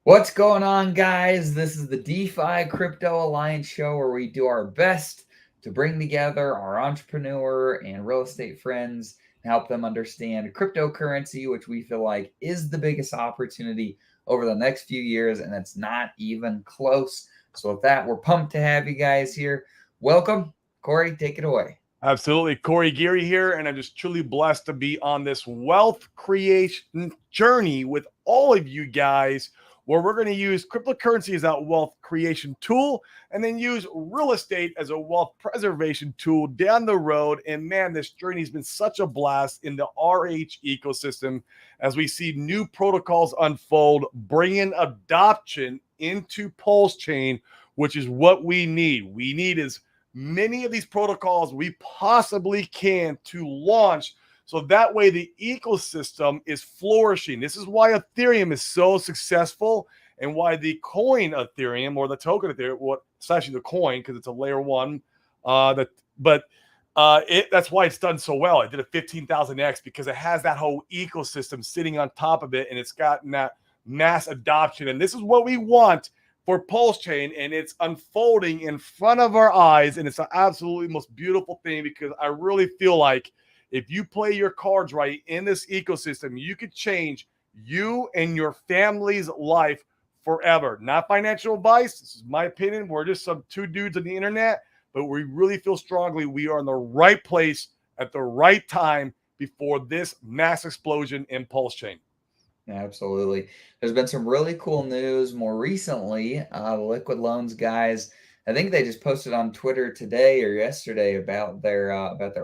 What's going on, guys? This is the DeFi Crypto Alliance show where we do our best to bring together our entrepreneur and real estate friends and help them understand cryptocurrency, which we feel like is the biggest opportunity over the next few years, and it's not even close. So, with that, we're pumped to have you guys here. Welcome. Corey, take it away. Absolutely. Corey Geary here, and I'm just truly blessed to be on this wealth creation journey with all of you guys, where we're going to use cryptocurrency as that wealth creation tool and then use real estate as a wealth preservation tool down the road. And man, this journey has been such a blast in the RH ecosystem as we see new protocols unfold, bringing adoption into Pulsechain, which is what we need. We need is many of these protocols we possibly can to launch so that way the ecosystem is flourishing. This is why Ethereum is so successful and why the coin Ethereum or the token Ethereum, what it's actually the coin because it's a layer one, that's why it's done so well. It did a 15,000x because it has that whole ecosystem sitting on top of it, and it's gotten that mass adoption. And this is what we want for Pulsechain, and it's unfolding in front of our eyes, and it's an absolutely most beautiful thing because I really feel like if you play your cards right in this ecosystem, you could change you and your family's life forever. Not financial advice. This is my opinion. We're just some two dudes on the internet, but we really feel strongly we are in the right place at the right time before this mass explosion in Pulsechain. Absolutely. There's been some really cool news more recently. The Liquid Loans guys, I think they just posted on Twitter today or yesterday about their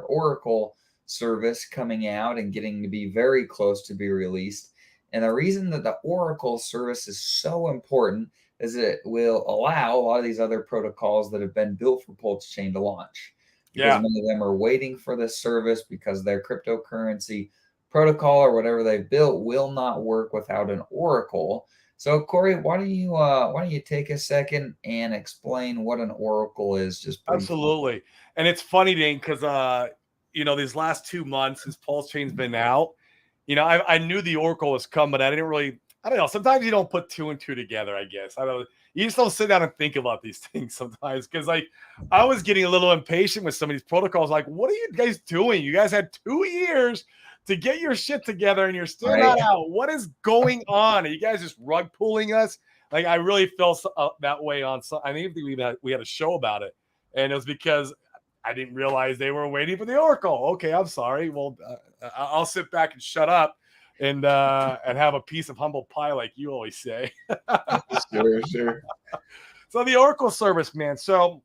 Oracle service coming out and getting to be very close to be released. And the reason that the Oracle service is so important is it will allow a lot of these other protocols that have been built for Pulsechain to launch because Yeah. many of them are waiting for this service because their cryptocurrency protocol or whatever they've built will not work without an oracle. So Corey, why don't you take a second and explain what an oracle is just briefly? Absolutely. And it's funny, Dane, because these last 2 months since Pulsechain's been out, I knew the Oracle was coming, but I don't know. Sometimes you don't put two and two together, I guess. I don't You just don't sit down and think about these things sometimes. Cause like I was getting a little impatient with some of these protocols. Like, what are you guys doing? You guys had 2 years to get your shit together and you're still Right? not out. What is going on? Are you guys just rug pulling us? Like I really felt that way on some. I think we had a show about it, and it was because I didn't realize they were waiting for the Oracle. Okay, I'm sorry. Well, I'll sit back and shut up and have a piece of humble pie, like you always say. Sure, sure. So the Oracle service, man. So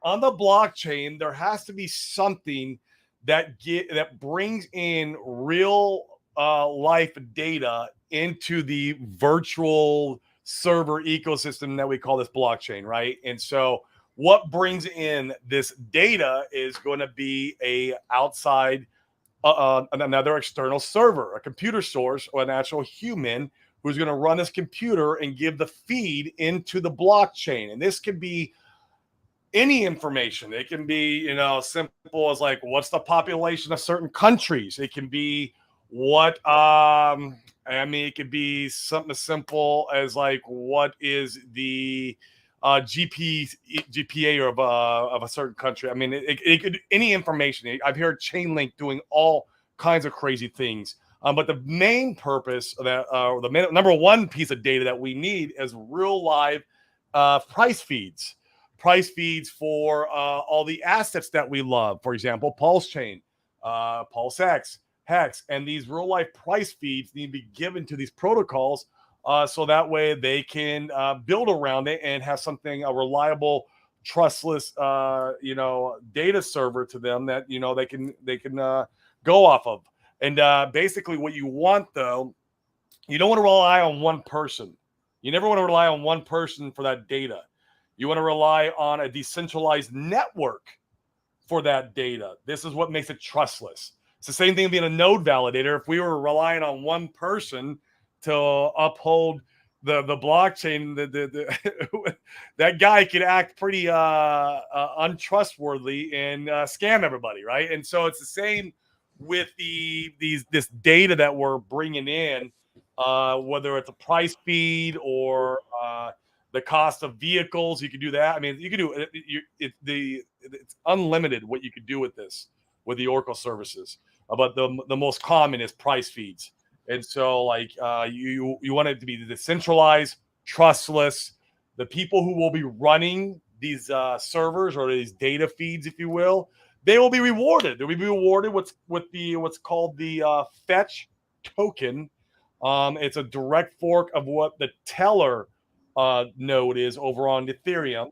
on the blockchain, there has to be something that brings in real life data into the virtual server ecosystem that we call this blockchain, right? And so what brings in this data is going to be a outside another external server, a computer source, or an actual human who's going to run this computer and give the feed into the blockchain. And this could be any information. It can be, simple as like what's the population of certain countries. It can be it could be something as simple as like what is the GPA of a certain country. I mean, it could any information. I've heard Chainlink doing all kinds of crazy things. But the main purpose of that, number one piece of data that we need is real live price feeds for all the assets that we love. For example, Pulsechain, PulseX, Hex, and these real life price feeds need to be given to these protocols so that way they can build around it and have a reliable, trustless, data server to them that they can go off of. And basically, what you want though, you don't want to rely on one person. You never want to rely on one person for that data. You want to rely on a decentralized network for that data. This is what makes it trustless. It's the same thing being a node validator. If we were relying on one person to uphold the blockchain, that guy could act pretty untrustworthy and scam everybody, right? And so it's the same with this data that we're bringing in whether it's a price feed or the cost of vehicles. You can do that. I mean, you can do it. It's unlimited what you could do with this with the Oracle services. But the most common is price feeds, and so like you want it to be decentralized, trustless. The people who will be running these servers or these data feeds, if you will, they will be rewarded. They'll be rewarded what's called the fetch token. It's a direct fork of what the teller node is over on Ethereum.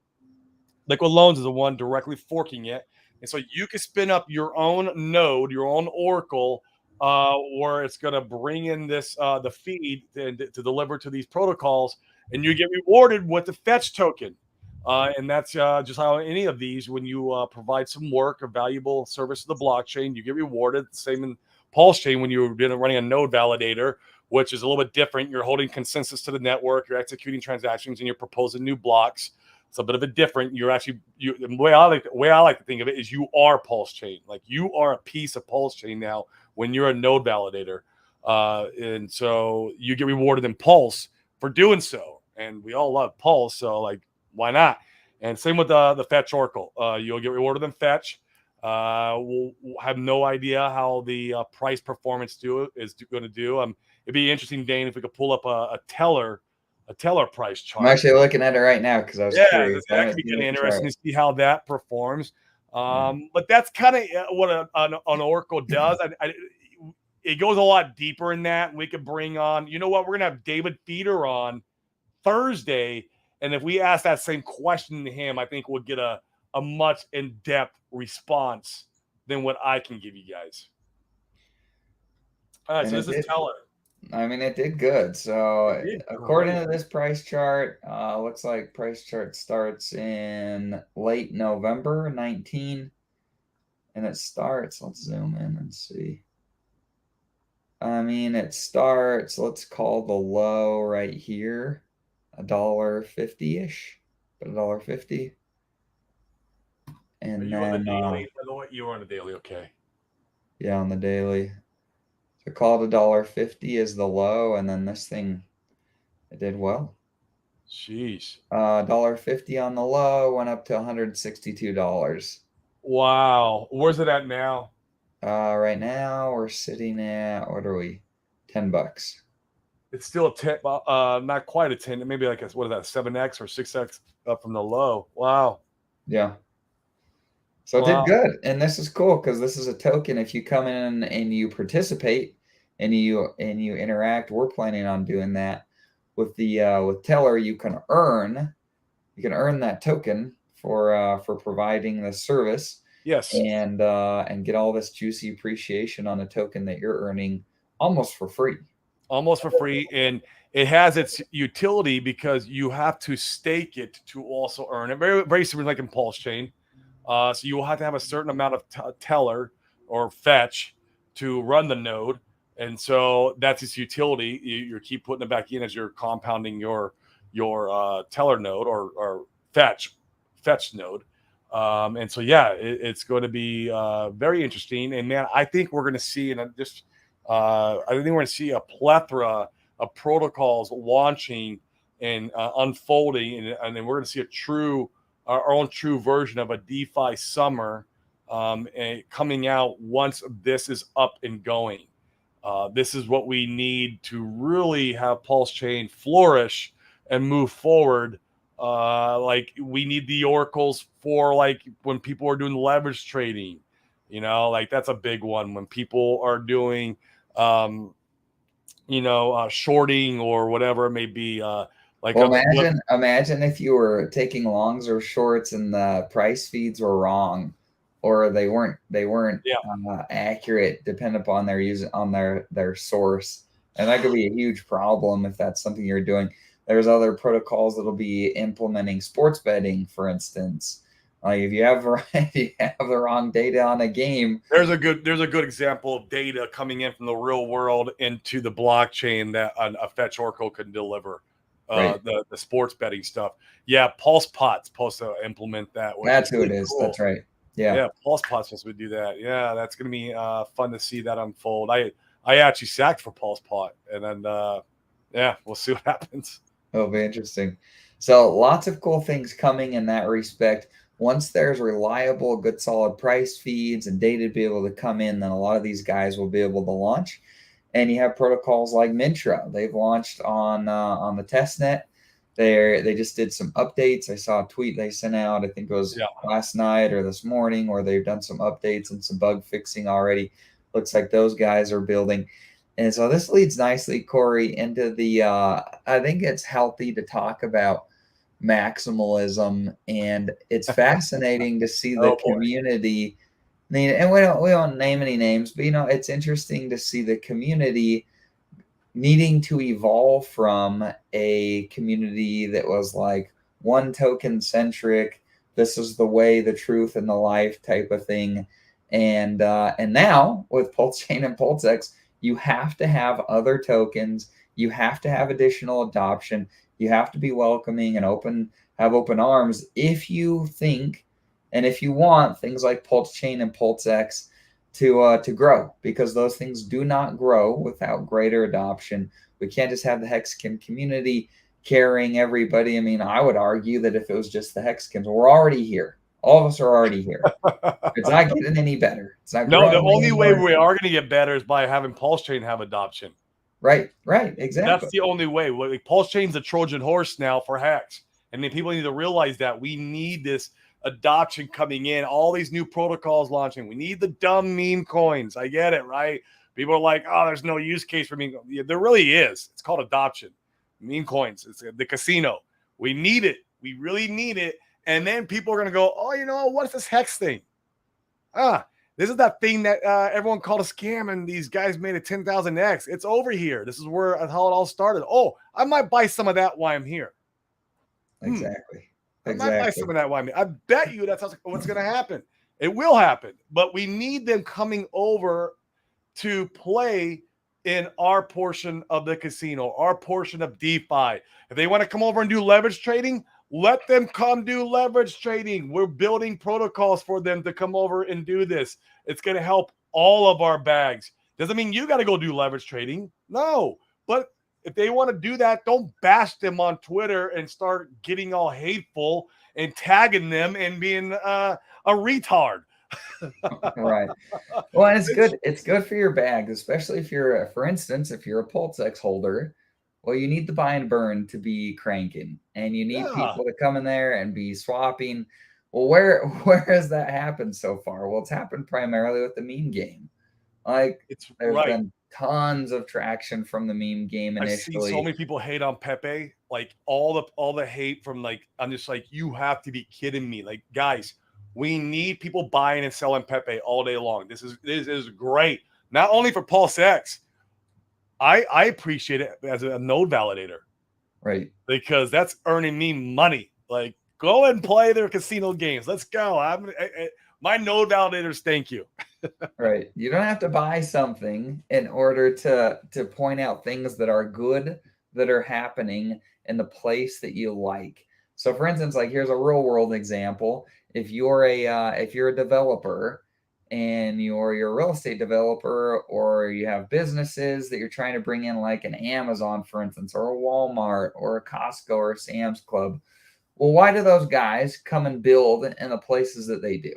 Liquid Loans is the one directly forking it. And so you can spin up your own node, your own Oracle, where it's going to bring in this the feed to deliver to these protocols, and you get rewarded with the fetch token. And that's just how any of these, when you provide some work, a valuable service to the blockchain, you get rewarded. Same in Pulsechain when you're running a node validator, which is a little bit different. You're holding consensus to the network, you're executing transactions, and you're proposing new blocks. It's a bit of a different. You're actually the way I like to think of it is you are Pulsechain. Like you are a piece of Pulsechain now when you're a node validator, and so you get rewarded in Pulse for doing so. And we all love Pulse, so like why not? And same with the Fetch Oracle. You'll get rewarded in Fetch. We'll have no idea how the price performance is going to do. It'd be interesting, Dane, if we could pull up a teller price chart. I'm actually looking at it right now because I was curious. That could be kind of interesting to see how that performs. Yeah. But that's kind of what an Oracle does. It goes a lot deeper in that. We could bring on, you know what, we're going to have David Feeder on Thursday. And if we ask that same question to him, I think we'll get a much in-depth response than what I can give you guys. All right, so this is Teller. I mean, it did good. So according to this price chart, looks like price chart starts in late November 19, and it starts. Let's zoom in and see. I mean, it starts. Let's call the low right here $1.50-ish, but $1.50. And you then on the daily? You were on the daily, okay? Yeah, on the daily. So called $1.50 is the low, and then this thing, it did well. Jeez. $1.50 on the low, went up to $162. Wow. Where's it at now? Right now we're sitting at, what are we? $10. It's still a 10, not quite a 10, maybe like what is that, 7x or 6x up from the low. Wow. Yeah. So it did good, and this is cool because this is a token. If you come in and you participate and you interact, we're planning on doing that with the with Teller. You can earn that token for providing the service. Yes. And get all this juicy appreciation on a token that you're earning almost for free. Almost for free, and it has its utility because you have to stake it to also earn it. Very, very similar like in Pulsechain. So you will have to have a certain amount of teller or fetch to run the node, and so that's its utility. You keep putting it back in as you're compounding your teller node or fetch node. And so it's going to be very interesting. And man, I think we're going to see, I think we're going to see a plethora of protocols launching and unfolding, and then we're going to see our own true version of a DeFi summer coming out once this is up and going. This is what we need to really have Pulsechain flourish and move forward. Like we need the oracles for like when people are doing leverage trading, like that's a big one when people are doing, shorting or whatever it may be. Imagine if you were taking longs or shorts and the price feeds were wrong, or they weren't accurate, depending upon their source, and that could be a huge problem if that's something you're doing. There's other protocols that'll be implementing sports betting, for instance. Like if you have the wrong data on a game, there's a good example of data coming in from the real world into the blockchain that a fetch oracle can deliver. Right. The sports betting stuff. Yeah, Pulsepot's supposed to implement that. That's who it is. Cool. That's right. Yeah, Pulsepot's supposed to do that. Yeah, that's gonna be fun to see that unfold. I actually sacked for Pulsepot, and then Yeah, we'll see what happens. It'll be interesting. So lots of cool things coming in that respect. Once there's reliable, good, solid price feeds and data to be able to come in, then a lot of these guys will be able to launch. And you have protocols like Mintra. They've launched on the testnet. They just did some updates. I saw a tweet they sent out. I think it was Yeah. last night or this morning, where they've done some updates and some bug fixing already. Looks like those guys are building. And so this leads nicely, Corey, into the I think it's healthy to talk about maximalism, and it's fascinating to see the Oh boy. community. I mean, and we don't name any names, but it's interesting to see the community needing to evolve from a community that was like one token centric, this is the way, the truth, and the life type of thing. And now with Pulsechain and Pulsex, you have to have other tokens, you have to have additional adoption, you have to be welcoming and open, have open arms if you think and if you want things like Pulsechain and Pulsex to grow, because those things do not grow without greater adoption. We can't just have the Hexagon community carrying everybody. I mean, I would argue that if it was just the Hexagons, we're already here. All of us are already here. It's not getting any better. It's not No, the growing only way anymore. we are going to get better is by having Pulsechain have adoption. Right, That's exactly. the only way. Like, Pulsechain's the Trojan horse now for Hex. And then people need to realize that we need this adoption coming in, all these new protocols launching. We need the dumb meme coins. I get it, right? People are like, oh, there's no use case for meme. Yeah, there really is. It's called adoption. Meme coins. It's the casino. We need it. We really need it. And then people are going to go, oh, what's this Hex thing? This is that thing that everyone called a scam, and these guys made a 10,000x. It's over here. This is how it all started. Oh, I might buy some of that while I'm here. Exactly. I might buy some of that while I'm here. I bet you that's what's going to happen. It will happen, but we need them coming over to play in our portion of the casino, our portion of DeFi. If they want to come over and do leverage trading, let them come do leverage trading. We're building protocols for them to come over and do this. It's going to help all of our bags. Doesn't mean you got to go do leverage trading. No, but if they want to do that, don't bash them on Twitter and start getting all hateful and tagging them and being a retard. Right. Well, and it's good. It's good for your bag, especially if you're, for instance, if you're a PulseX holder. Well, you need the buy and burn to be cranking, and you need Yeah. people to come in there and be swapping. Well, where has that happened so far? Well, it's happened primarily with the meme game. Like, It's there's right. been tons of traction from the meme game I've seen so initially. many people hate on Pepe, like all the hate from, like, I'm just like, you have to be kidding me. Like, guys, we need people buying and selling Pepe all day long. This is great. Not only for Pulse X, I appreciate it as a node validator, Right. because that's earning me money. Like, go and play their casino games. Let's go. My node validators, thank you. Right. You don't have to buy something in order to point out things that are good that are happening in the place that you like. So for instance, like here's a real world example. If you're a developer and you're a real estate developer, or you have businesses that you're trying to bring in, like an Amazon, for instance, or a Walmart or a Costco or a Sam's Club. Well, why do those guys come and build in the places that they do?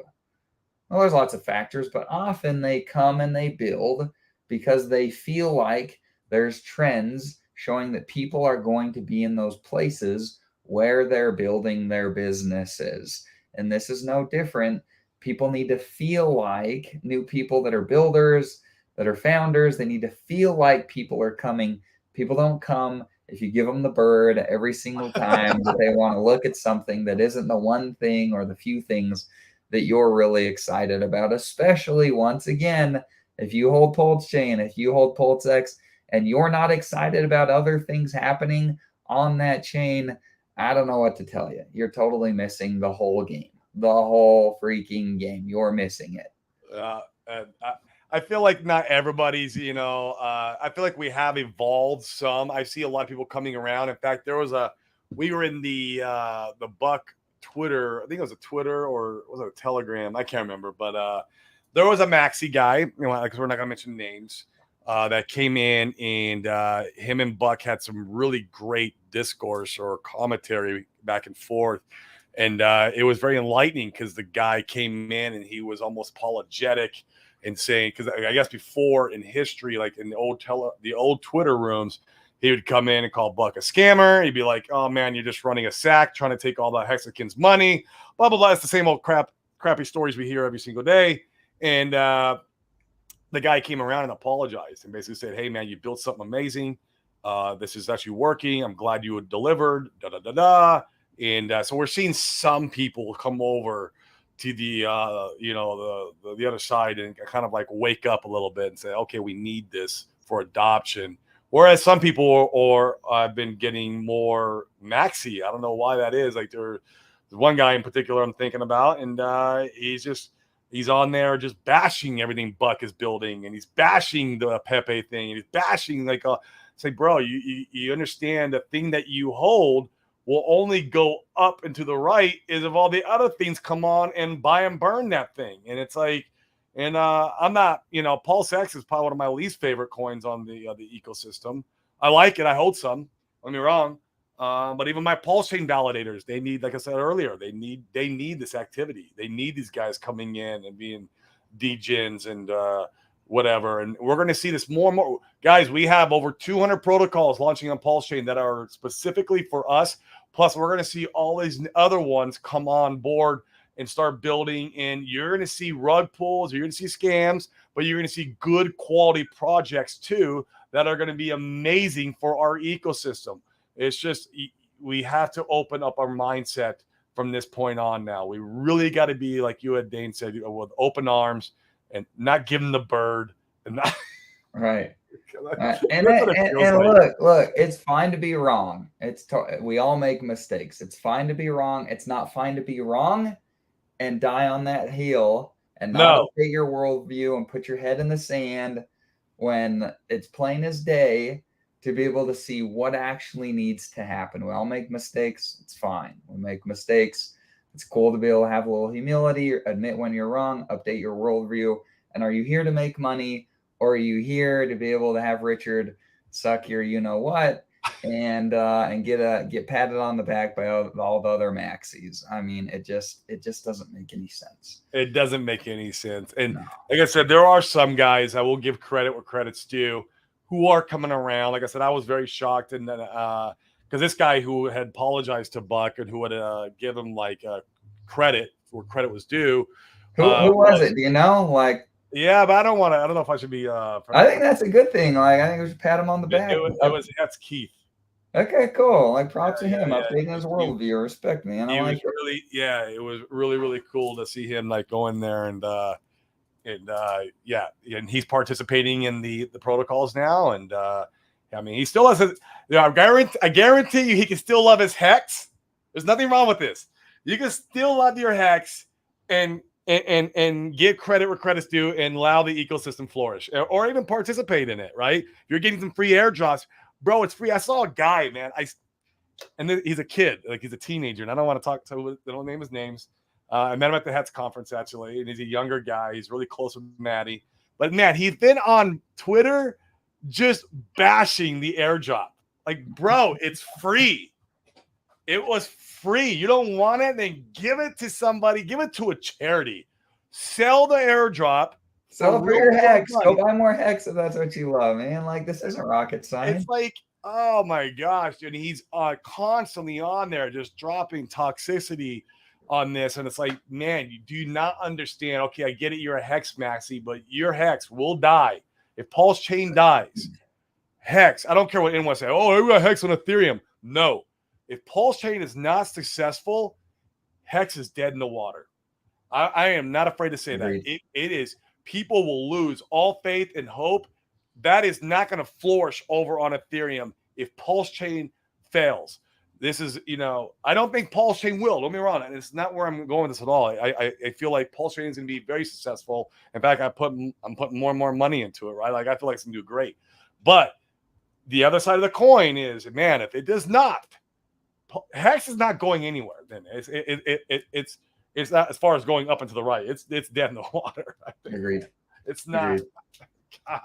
Well, there's lots of factors, but often they come and they build because they feel like there's trends showing that people are going to be in those places where they're building their businesses. And this is no different. People need to feel like new people that are builders, that are founders, they need to feel like people are coming. People don't come if you give them the bird every single time that they want to look at something that isn't the one thing or the few things that you're really excited about, especially once again, if you hold Pulsechain, if you hold PulseX, and you're not excited about other things happening on that chain, I don't know what to tell you. You're totally missing the whole game, the whole freaking game. You're missing it. I feel like not everybody's, I feel like we have evolved some. I see a lot of people coming around. In fact, we were in the Buck Twitter. I think it was a Twitter, or was it a Telegram? I can't remember. But there was a Maxi guy, because we're not going to mention names. that came in, and him and Buck had some really great discourse or commentary back and forth. And it was very enlightening because the guy came in and he was almost apologetic and saying, because I guess before in history, like in the old Twitter rooms, he would come in and call Buck a scammer. He'd be like, "Oh man, you're just running a sack, trying to take all the Hexicans' money." Blah blah blah. It's the same old crappy stories we hear every single day. And the guy came around and apologized and basically said, "Hey man, you built something amazing. This is actually working. I'm glad you delivered." Da da da da. And so we're seeing some people come over to the the other side and kind of like wake up a little bit and say, "Okay, we need this for adoption." Whereas some people or have been getting more maxi. I don't know why that is. Like there's one guy in particular I'm thinking about, and he's on there just bashing everything Buck is building, and he's bashing the Pepe thing, and he's bashing like say, bro, you understand the thing that you hold will only go up and to the right is if all the other things come on and buy and burn that thing. And it's like, and I'm not, Pulsechain is probably one of my least favorite coins on the ecosystem. I like it. I hold some. Don't get me wrong. But even my Pulsechain validators, they need, like I said earlier, they need this activity. They need these guys coming in and being degens and whatever. And we're going to see this more and more. Guys, we have over 200 protocols launching on Pulsechain that are specifically for us. Plus, we're going to see all these other ones come on board and start building. And you're going to see rug pulls, you're going to see scams, but you're going to see good quality projects too that are going to be amazing for our ecosystem. It's just we have to open up our mindset from this point on now. We really got to be, like you had Dane said, with open arms and not give them the bird. And not right. And like. look, it's fine to be wrong. We all make mistakes. It's fine to be wrong. It's not fine to be wrong and die on that hill and not update your worldview and put your head in the sand when it's plain as day to be able to see what actually needs to happen. We all make mistakes. It's fine. We make mistakes. It's cool to be able to have a little humility, admit when you're wrong, update your worldview. And are you here to make money? Or are you here to be able to have Richard suck your what and get patted on the back by all the other maxis? I mean, it just doesn't make any sense. It doesn't make any sense. And like I said, there are some guys, I will give credit where credit's due, who are coming around. Like I said, I was very shocked, and then because this guy who had apologized to Buck and who would give him like credit where credit was due. Who was it? Do you know? Like. Yeah, but I don't know if I should be. I think that's a good thing. Like, I think we should pat him on the back. That's Keith. Okay, cool. Like, props to him. Updating his worldview. Respect, man. I like it. It was really, really cool to see him like go in there and he's participating in the protocols now. And I mean, he still has I guarantee you he can still love his hex. There's nothing wrong with this. You can still love your hex and give credit where credit's due and allow the ecosystem flourish or even participate in it, right? You're getting some free airdrops. Bro, it's free. I saw a guy, man. He's a kid, like he's a teenager, and I don't want to talk to, I don't name his names. I met him at the Hets conference, actually, and he's a younger guy. He's really close with Maddie. But, man, he's been on Twitter just bashing the airdrop. Like, bro, it's free. It was free. You don't want it? Then give it to somebody. Give it to a charity. Sell the airdrop. Sell for your hex. Go buy more hex if that's what you love, man. Like, this isn't rocket science. It's like, oh, my gosh. And he's constantly on there just dropping toxicity on this. And it's like, man, you do not understand. Okay, I get it. You're a hex maxi, but your hex will die. If Pulsechain dies, hex, I don't care what anyone say. Oh, I got hex on Ethereum. No. If Pulsechain is not successful, hex is dead in the water. I am not afraid to say that. It is. People will lose all faith and hope. That is not going to flourish over on Ethereum if Pulsechain fails. This is, I don't think Pulsechain will. Don't be wrong. And it's not where I'm going with this at all. I feel like Pulsechain is going to be very successful. In fact, I'm putting more and more money into it, right? Like, I feel like it's going to do great. But the other side of the coin is, man, if it does not, hex is not going anywhere. Then it's not, as far as going up and to the right. It's dead in the water. I think. Agreed. It's not. Agreed. God.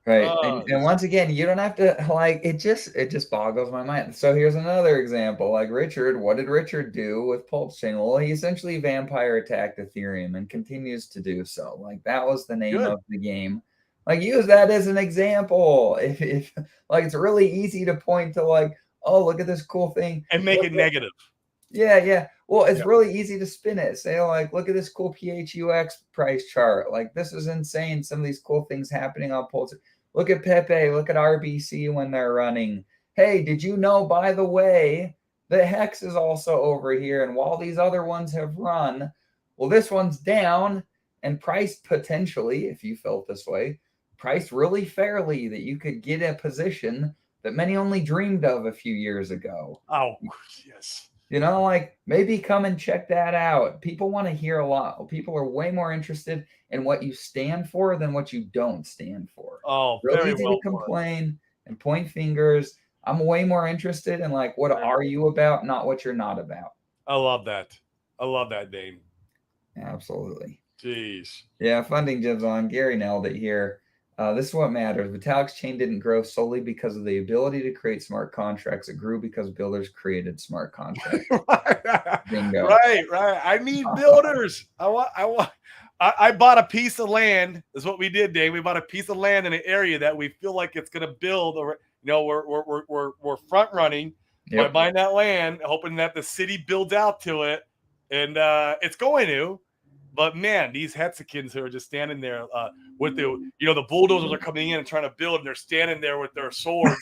Right. Oh, And once again, you don't have to like it just boggles my mind. So here's another example. Like Richard, what did Richard do with Pulsechain? Well, he essentially vampire attacked Ethereum and continues to do so. Like that was the name good. of the game. Like use that as an example. If like it's really easy to point to like, oh, look at this cool thing. And make it negative. Yeah, yeah. Well, it's Yeah. really easy to spin it. Say, like, look at this cool PHUX price chart. Like, this is insane. Some of these cool things happening on Pulse. Look at Pepe. Look at RBC when they're running. Hey, did you know, by the way, the Hex is also over here? And while these other ones have run, well, this one's down and priced potentially, if you felt this way, priced really fairly that you could get a position that many only dreamed of a few years ago. Oh, yes. Like maybe come and check that out. People want to hear a lot. People are way more interested in what you stand for than what you don't stand for. Oh, Real very easy to well put. complain and point fingers. I'm way more interested in like what Very are well. you about, not what you're not about. I love that. I love that, Dane. Absolutely. Jeez. Yeah, funding jibs on. Gary nailed it here. This is what matters. Vitalik's chain didn't grow solely because of the ability to create smart contracts. It grew because builders created smart contracts. Bingo. Right, right. I need builders. I bought a piece of land. That's what we did, Dave. We bought a piece of land in an area that we feel like it's going to build. Or we're front running by Yep. buying that land, hoping that the city builds out to it, and it's going to. But man, these Hexicans who are just standing there with the bulldozers are coming in and trying to build, and they're standing there with their swords,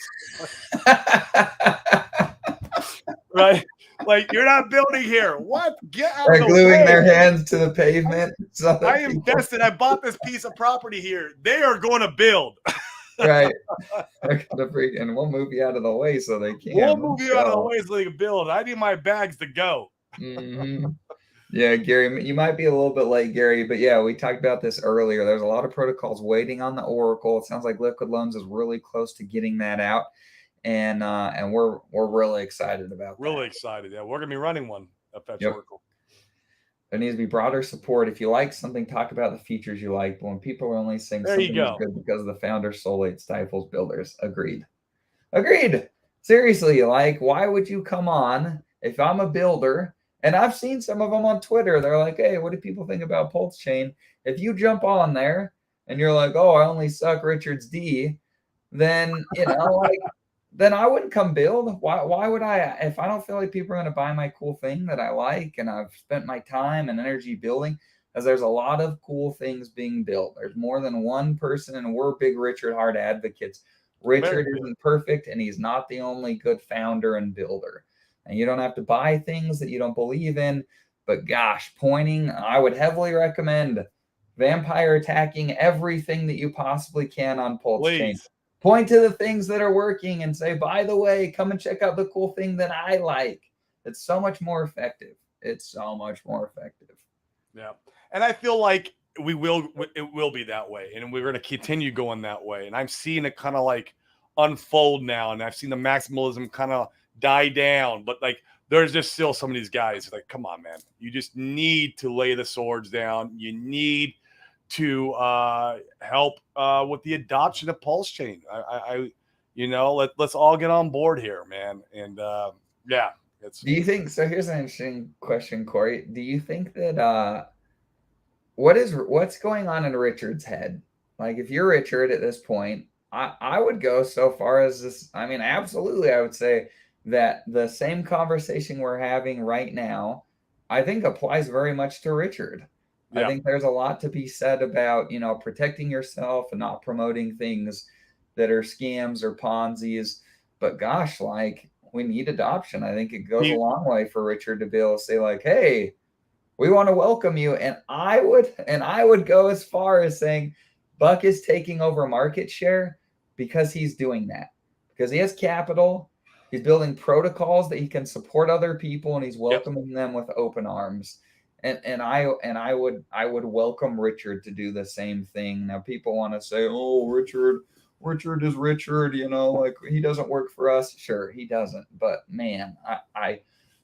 right? Like, you're not building here. What? Get out They're of the gluing way. their hands to the pavement. So I invested. I bought this piece of property here. They are going to build. right. They're gonna and we'll move you out of the way so they can. We'll move you out of the way so they can build. I need my bags to go. Mm-hmm. Yeah, Gary, you might be a little bit late, Gary, but yeah, we talked about this earlier. There's a lot of protocols waiting on the Oracle. It sounds like Liquid Loans is really close to getting that out, and we're really excited about that. Really excited. Yeah, we're gonna be running one at Fetch Yep. Oracle. There needs to be broader support. If you like something, talk about the features you like. But when people are only saying There you something is go. good because of the founder solely, it stifles builders. Agreed. Agreed. Seriously, like, why would you come on if I'm a builder? And I've seen some of them on Twitter. They're like, hey, what do people think about Pulsechain? If you jump on there and you're like, oh, I only suck Richard's D, then, like, then I wouldn't come build. Why would I? If I don't feel like people are going to buy my cool thing that I like and I've spent my time and energy building, because there's a lot of cool things being built. There's more than one person, and we're big Richard Hart advocates. Richard isn't perfect, and he's not the only good founder and builder. And you don't have to buy things that you don't believe in. But gosh, I would heavily recommend vampire attacking everything that you possibly can on Pulsechain. Point to the things that are working and say, by the way, come and check out the cool thing that I like. It's so much more effective. It's so much more effective. Yeah. And I feel like it will be that way. And we're going to continue going that way. And I'm seeing it kind of like unfold now. And I've seen the maximalism kind of die down. But like, there's just still some of these guys like, come on, man. You just need to lay the swords down. You need to help with the adoption of Pulsechain. Let's all get on board here, man. And yeah. Do you think so? Here's an interesting question, Corey. Do you think that what's going on in Richard's head? Like, if you're Richard at this point, I would go so far as this. I mean, absolutely, I would say that the same conversation we're having right now, I think applies very much to Richard. Yeah. I think there's a lot to be said about, protecting yourself and not promoting things that are scams or Ponzi's. But gosh, like, we need adoption. I think it goes a long way for Richard to be able to say, like, hey, we want to welcome you. And I would go as far as saying Buck is taking over market share because he's doing that. Because he has capital. He's building protocols that he can support other people, and he's welcoming them with open arms. And I would welcome Richard to do the same thing. Now, people want to say, oh, Richard is Richard, like, he doesn't work for us. Sure, he doesn't. But man,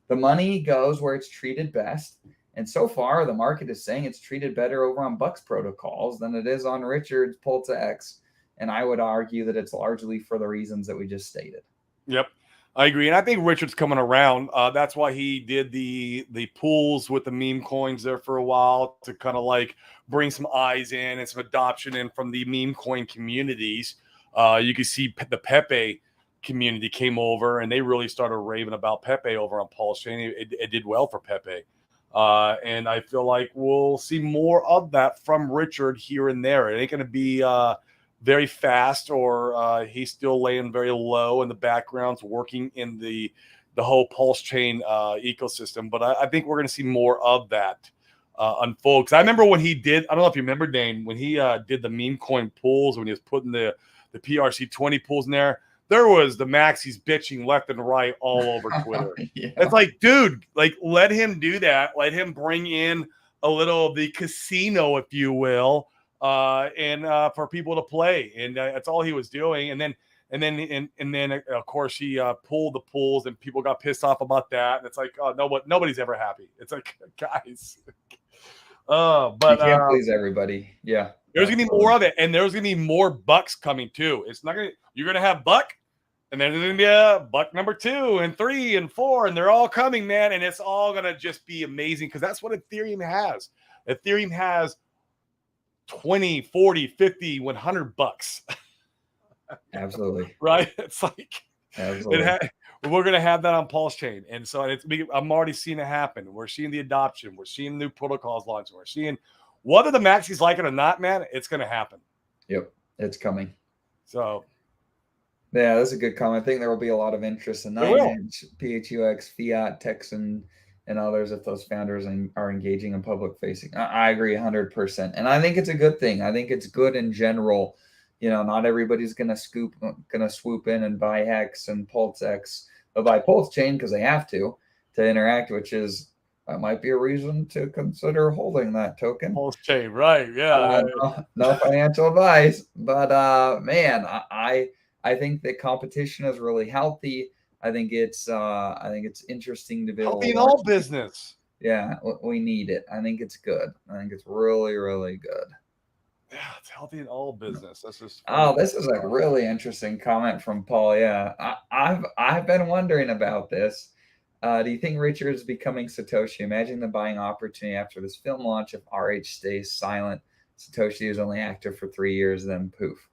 the money goes where it's treated best. And so far, the market is saying it's treated better over on Buck's protocols than it is on Richard's Pulsechain. And I would argue that it's largely for the reasons that we just stated. Yep, I agree, and I think Richard's coming around. That's why he did the pools with the meme coins there for a while to kind of like bring some eyes in and some adoption in from the meme coin communities. You can see the Pepe community came over and they really started raving about Pepe over on Pulsechain. It did well for Pepe. And I feel like we'll see more of that from Richard here and there. It ain't going to be very fast, or he's still laying very low in the backgrounds, working in the whole Pulsechain ecosystem. But I think we're going to see more of that unfold. Because I remember when he did, I don't know if you remember, Dane, when he did the meme coin pools, when he was putting the PRC20 pools in there. There was the maxis bitching left and right all over Twitter. Yeah. It's like, dude, like let him do that. Let him bring in a little of the casino, if you will, and for people to play. And that's all he was doing. And then of course he pulled the pools, and people got pissed off about that. And it's like, oh no, nobody's ever happy. It's like, guys. But you can't please everybody. Yeah. There's gonna be more of it, and there's gonna be more bucks coming too. It's not gonna, you're gonna have buck, and then there's gonna be a buck number 2 and 3 and 4, and they're all coming, man. And it's all gonna just be amazing, because that's what Ethereum has. Ethereum has 20, 40, 50, 100 bucks. Absolutely. Right? It's like, absolutely. We're going to have that on Pulsechain. And so I'm already seeing it happen. We're seeing the adoption. We're seeing new protocols launching. We're seeing, whether the maxis like it or not, man, it's going to happen. Yep. It's coming. So, yeah, that's a good comment. I think there will be a lot of interest in 9inch, PHUX, Fiat, Texan, and others if those founders are engaging in public facing. I agree 100%. And I think it's a good thing. I think it's good in general. You know, not everybody's gonna swoop in and buy Hex and PulseX, but buy Pulsechain because they have to interact, which is, that might be a reason to consider holding that token. Pulsechain, right? Yeah. No financial advice, but man, I think that competition is really healthy. I think it's interesting to be healthy in all business. Yeah, we need it. I think it's good. I think it's really, really good. Yeah, it's healthy in all business. That's just funny. Oh, this is a really interesting comment from Paul. Yeah, I've been wondering about this. Do you think Richard is becoming Satoshi? Imagine the buying opportunity after this film launch if RH stays silent. Satoshi is only active for 3 years, then poof.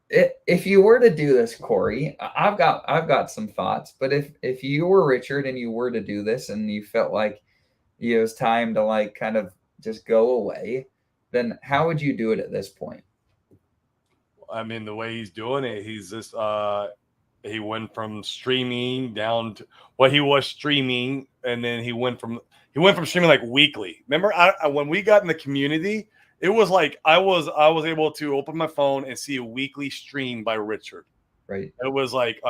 If you were to do this, Corey, I've got some thoughts. But if you were Richard and you were to do this and you felt like it was time to like kind of just go away, then how would you do it at this point? I mean, the way he's doing it, he's just he went from streaming down to what he was streaming, and then he went from streaming like weekly. Remember, when we got in the community, it was like I was able to open my phone and see a weekly stream by Richard. Right. It was like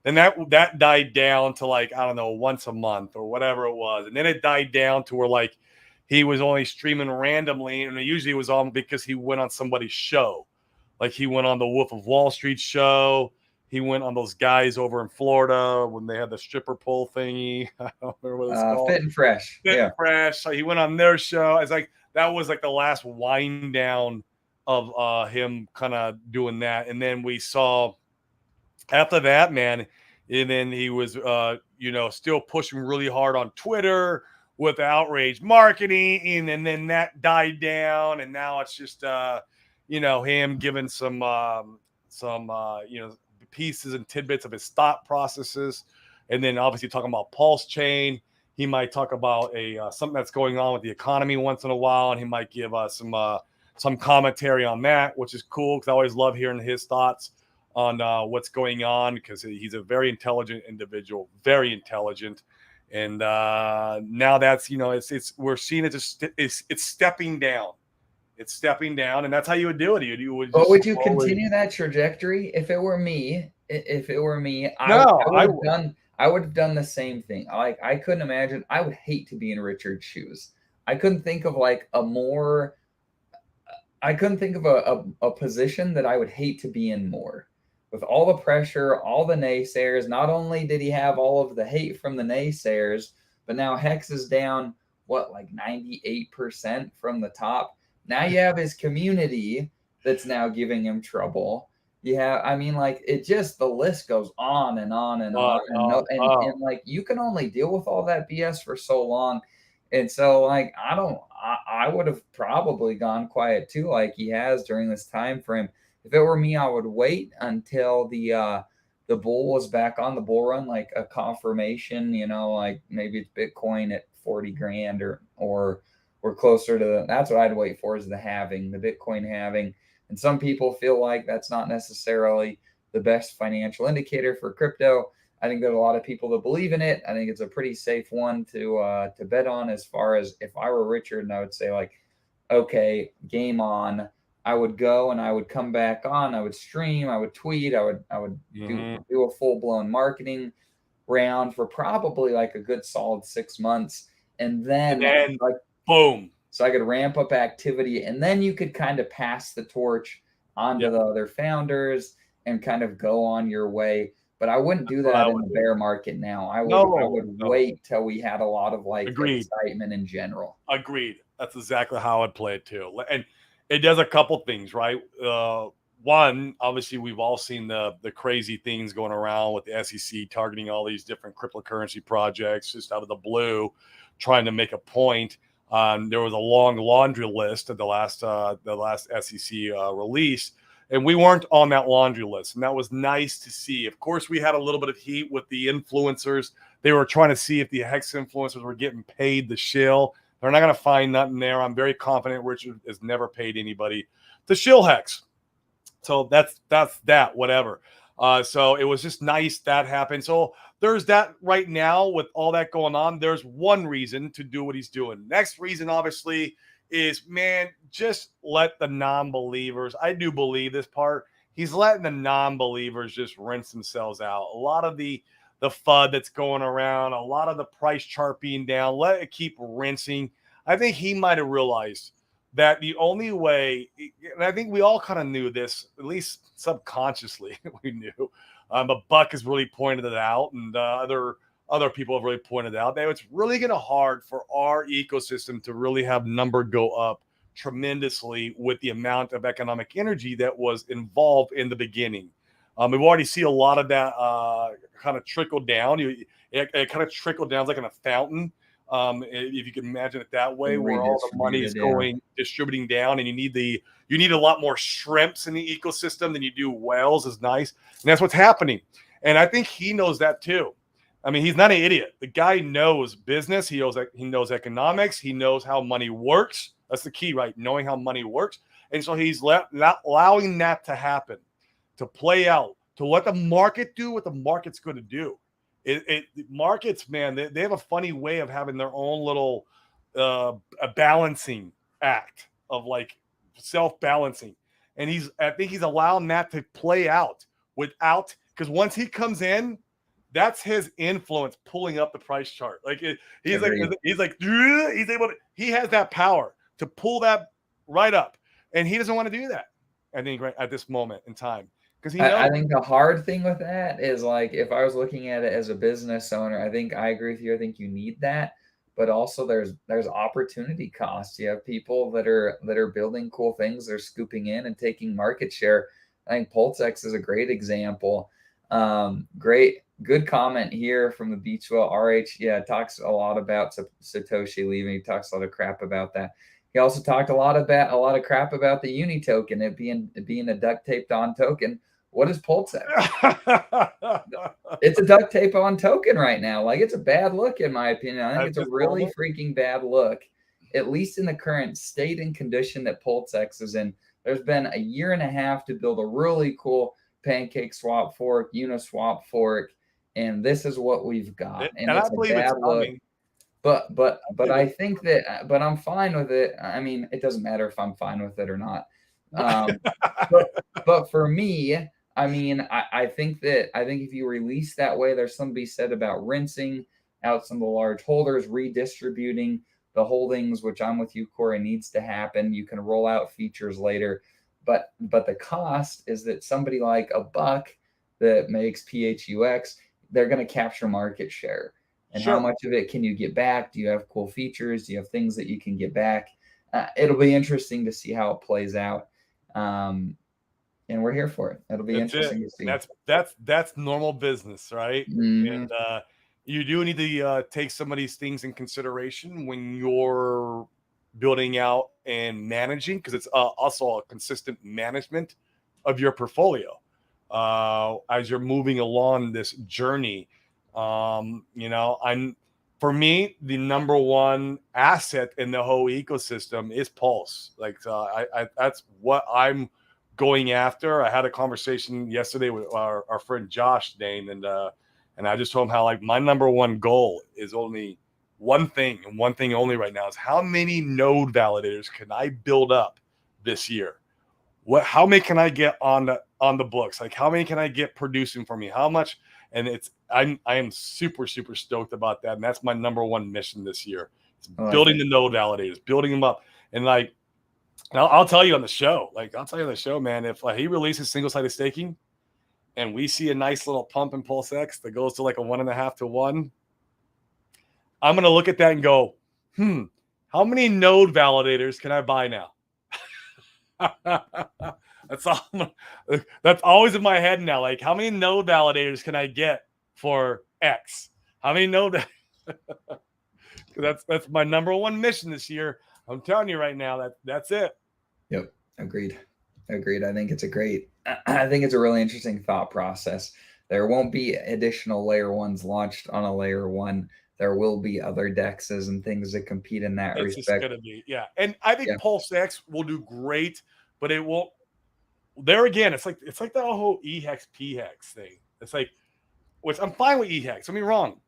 then that died down to like, I don't know, once a month or whatever it was, and then it died down to where like he was only streaming randomly, and it usually was on because he went on somebody's show. Like he went on the Wolf of Wall Street show. He went on those guys over in Florida when they had the stripper pole thingy. I don't remember what it's called. Fit and Fresh. Fit and Fresh. So he went on their show. It's like that was like the last wind down of him kind of doing that. And then we saw after that, man, and then he was still pushing really hard on Twitter with outrage marketing, and then that died down, and now it's just him giving some pieces and tidbits of his thought processes, and then obviously talking about Pulsechain. He might talk about something that's going on with the economy once in a while, and he might give us some commentary on that, which is cool because I always love hearing his thoughts on what's going on, because he's a very intelligent individual, very intelligent. And now that's we're seeing it just it's stepping down. It's stepping down, and that's how you would do it. You would. But would you continue that trajectory if it were me? I would have done the same thing. Like I couldn't imagine. I would hate to be in Richard's shoes. I couldn't think of like a position that I would hate to be in more. With all the pressure, all the naysayers, not only did he have all of the hate from the naysayers, but now Hex is down, like 98% from the top. Now you have his community that's now giving him trouble. Yeah, I mean, like it just the list goes on and on and on, and no, and like you can only deal with all that BS for so long, and so like I don't, I would have probably gone quiet too, like he has during this time frame. If it were me, I would wait until the bull was back on the bull run, like a confirmation, like maybe it's Bitcoin at 40 grand or we're closer to that's what I'd wait for is the halving, the Bitcoin halving. And some people feel like that's not necessarily the best financial indicator for crypto. I think there's a lot of people that believe in it. I think it's a pretty safe one to bet on. As far as if I were Richard, and I would say like, okay, game on. I would go and I would come back on. I would stream. I would tweet. I would do a full blown marketing round for probably like a good solid 6 months, and then like boom. So I could ramp up activity, and then you could kind of pass the torch onto the other founders and kind of go on your way. But I wouldn't do that in the bear market now. I would wait till we had a lot of like excitement in general. Agreed. That's exactly how I'd play it too. And it does a couple things, right? One, obviously, we've all seen the crazy things going around with the SEC targeting all these different cryptocurrency projects just out of the blue, trying to make a point. There was a long laundry list at the last SEC release, and we weren't on that laundry list, and that was nice to see. Of course, we had a little bit of heat with the influencers. They were trying to see if the Hex influencers were getting paid the shill. They're not going to find nothing there. I'm very confident Richard has never paid anybody to shill Hex. So that's that, whatever. So it was just nice that happened. So there's that right now with all that going on. There's one reason to do what he's doing. Next reason, obviously, is, man, just let the non-believers, I do believe this part, he's letting the non-believers just rinse themselves out. A lot of the FUD that's going around, a lot of the price chart being down, let it keep rinsing. I think he might have realized that the only way, and I think we all kind of knew this, at least subconsciously, we knew, but Buck has really pointed it out, and other people have really pointed out that it's really going to hard for our ecosystem to really have number go up tremendously with the amount of economic energy that was involved in the beginning. We've already seen a lot of that kind of trickle down. It kind of trickled down like in a fountain. If you can imagine it that way, where all the money is going distributing down, and you need a lot more shrimps in the ecosystem than you do whales. Is nice, and that's what's happening. And I think he knows that too. I mean, he's not an idiot. The guy knows business. He knows economics. He knows how money works. That's the key, right? Knowing how money works, and so he's not allowing that to happen, to play out, to let the market do what the market's going to do. Markets, man, they have a funny way of having their own little a balancing act of like self-balancing, and I think he's allowing that to play out without, because once he comes in, that's his influence pulling up the price chart. Like he has that power to pull that right up, and he doesn't want to do that. I think right at this moment in time. I think the hard thing with that is like if I was looking at it as a business owner, I think I agree with you. I think you need that, but also there's opportunity costs. You have people that are building cool things. They're scooping in and taking market share. I think Pulsechain is a great example. Good comment here from the Beachwell RH. Yeah, talks a lot about Satoshi leaving. He talks a lot of crap about that. He also talked a lot of crap about the Uni token, it being a duct taped on token. What is Pulsechain? It's a duct tape on token right now. Like, it's a bad look, in my opinion. I think it's a really freaking bad look, at least in the current state and condition that Pulsechain is in. There's been a year and a half to build a really cool Pancake swap fork, Uniswap fork, and this is what we've got. And it's a bad look. But I think that, but I'm fine with it. I mean, it doesn't matter if I'm fine with it or not. But for me, I mean, I think if you release that way, there's something to be said about rinsing out some of the large holders, redistributing the holdings, which I'm with you, Corey, needs to happen. You can roll out features later, but the cost is that somebody like a Buck that makes PHUX, they're going to capture market share. And how much of it can you get back? Do you have cool features? Do you have things that you can get back? It'll be interesting to see how it plays out. And we're here for it. It'll be That's it. interesting to And see. that's normal business, right? Hmm. And you do need to take some of these things in consideration when you're building out and managing, because it's also a consistent management of your portfolio as you're moving along this journey. I'm for me, the number one asset in the whole ecosystem is Pulse. Like that's what I'm going after. I had a conversation yesterday with our friend Josh Dane, and I just told him how like my number one goal is only one thing and one thing only right now is how many node validators can I build up this year? How many can I get on the books? Like how many can I get producing for me? How much? And I am super stoked about that, and that's my number one mission this year. It's I like building it. the node validators, building them up, and like I'll tell you on the show. Like I'll tell you on the show, man. If he releases single-sided staking, and we see a nice little pump in Pulse X that goes to like a 1.5 to 1, I'm gonna look at that and go, how many node validators can I buy now? That's all. That's always in my head now. Like, how many node validators can I get for X? How many node? That's my number one mission this year. I'm telling you right now that's it. Yep. Agreed. Agreed. I think it's a great, I think it's a really interesting thought process. There won't be additional layer ones launched on a layer one. There will be other dexes and things that compete in that It's just respect. gonna be, yeah. And I Yeah. think Pulse X will do great, but it won't. There again, it's like the whole EHEX PHEX thing. It's like, which I'm fine with EHEX. Don't be wrong,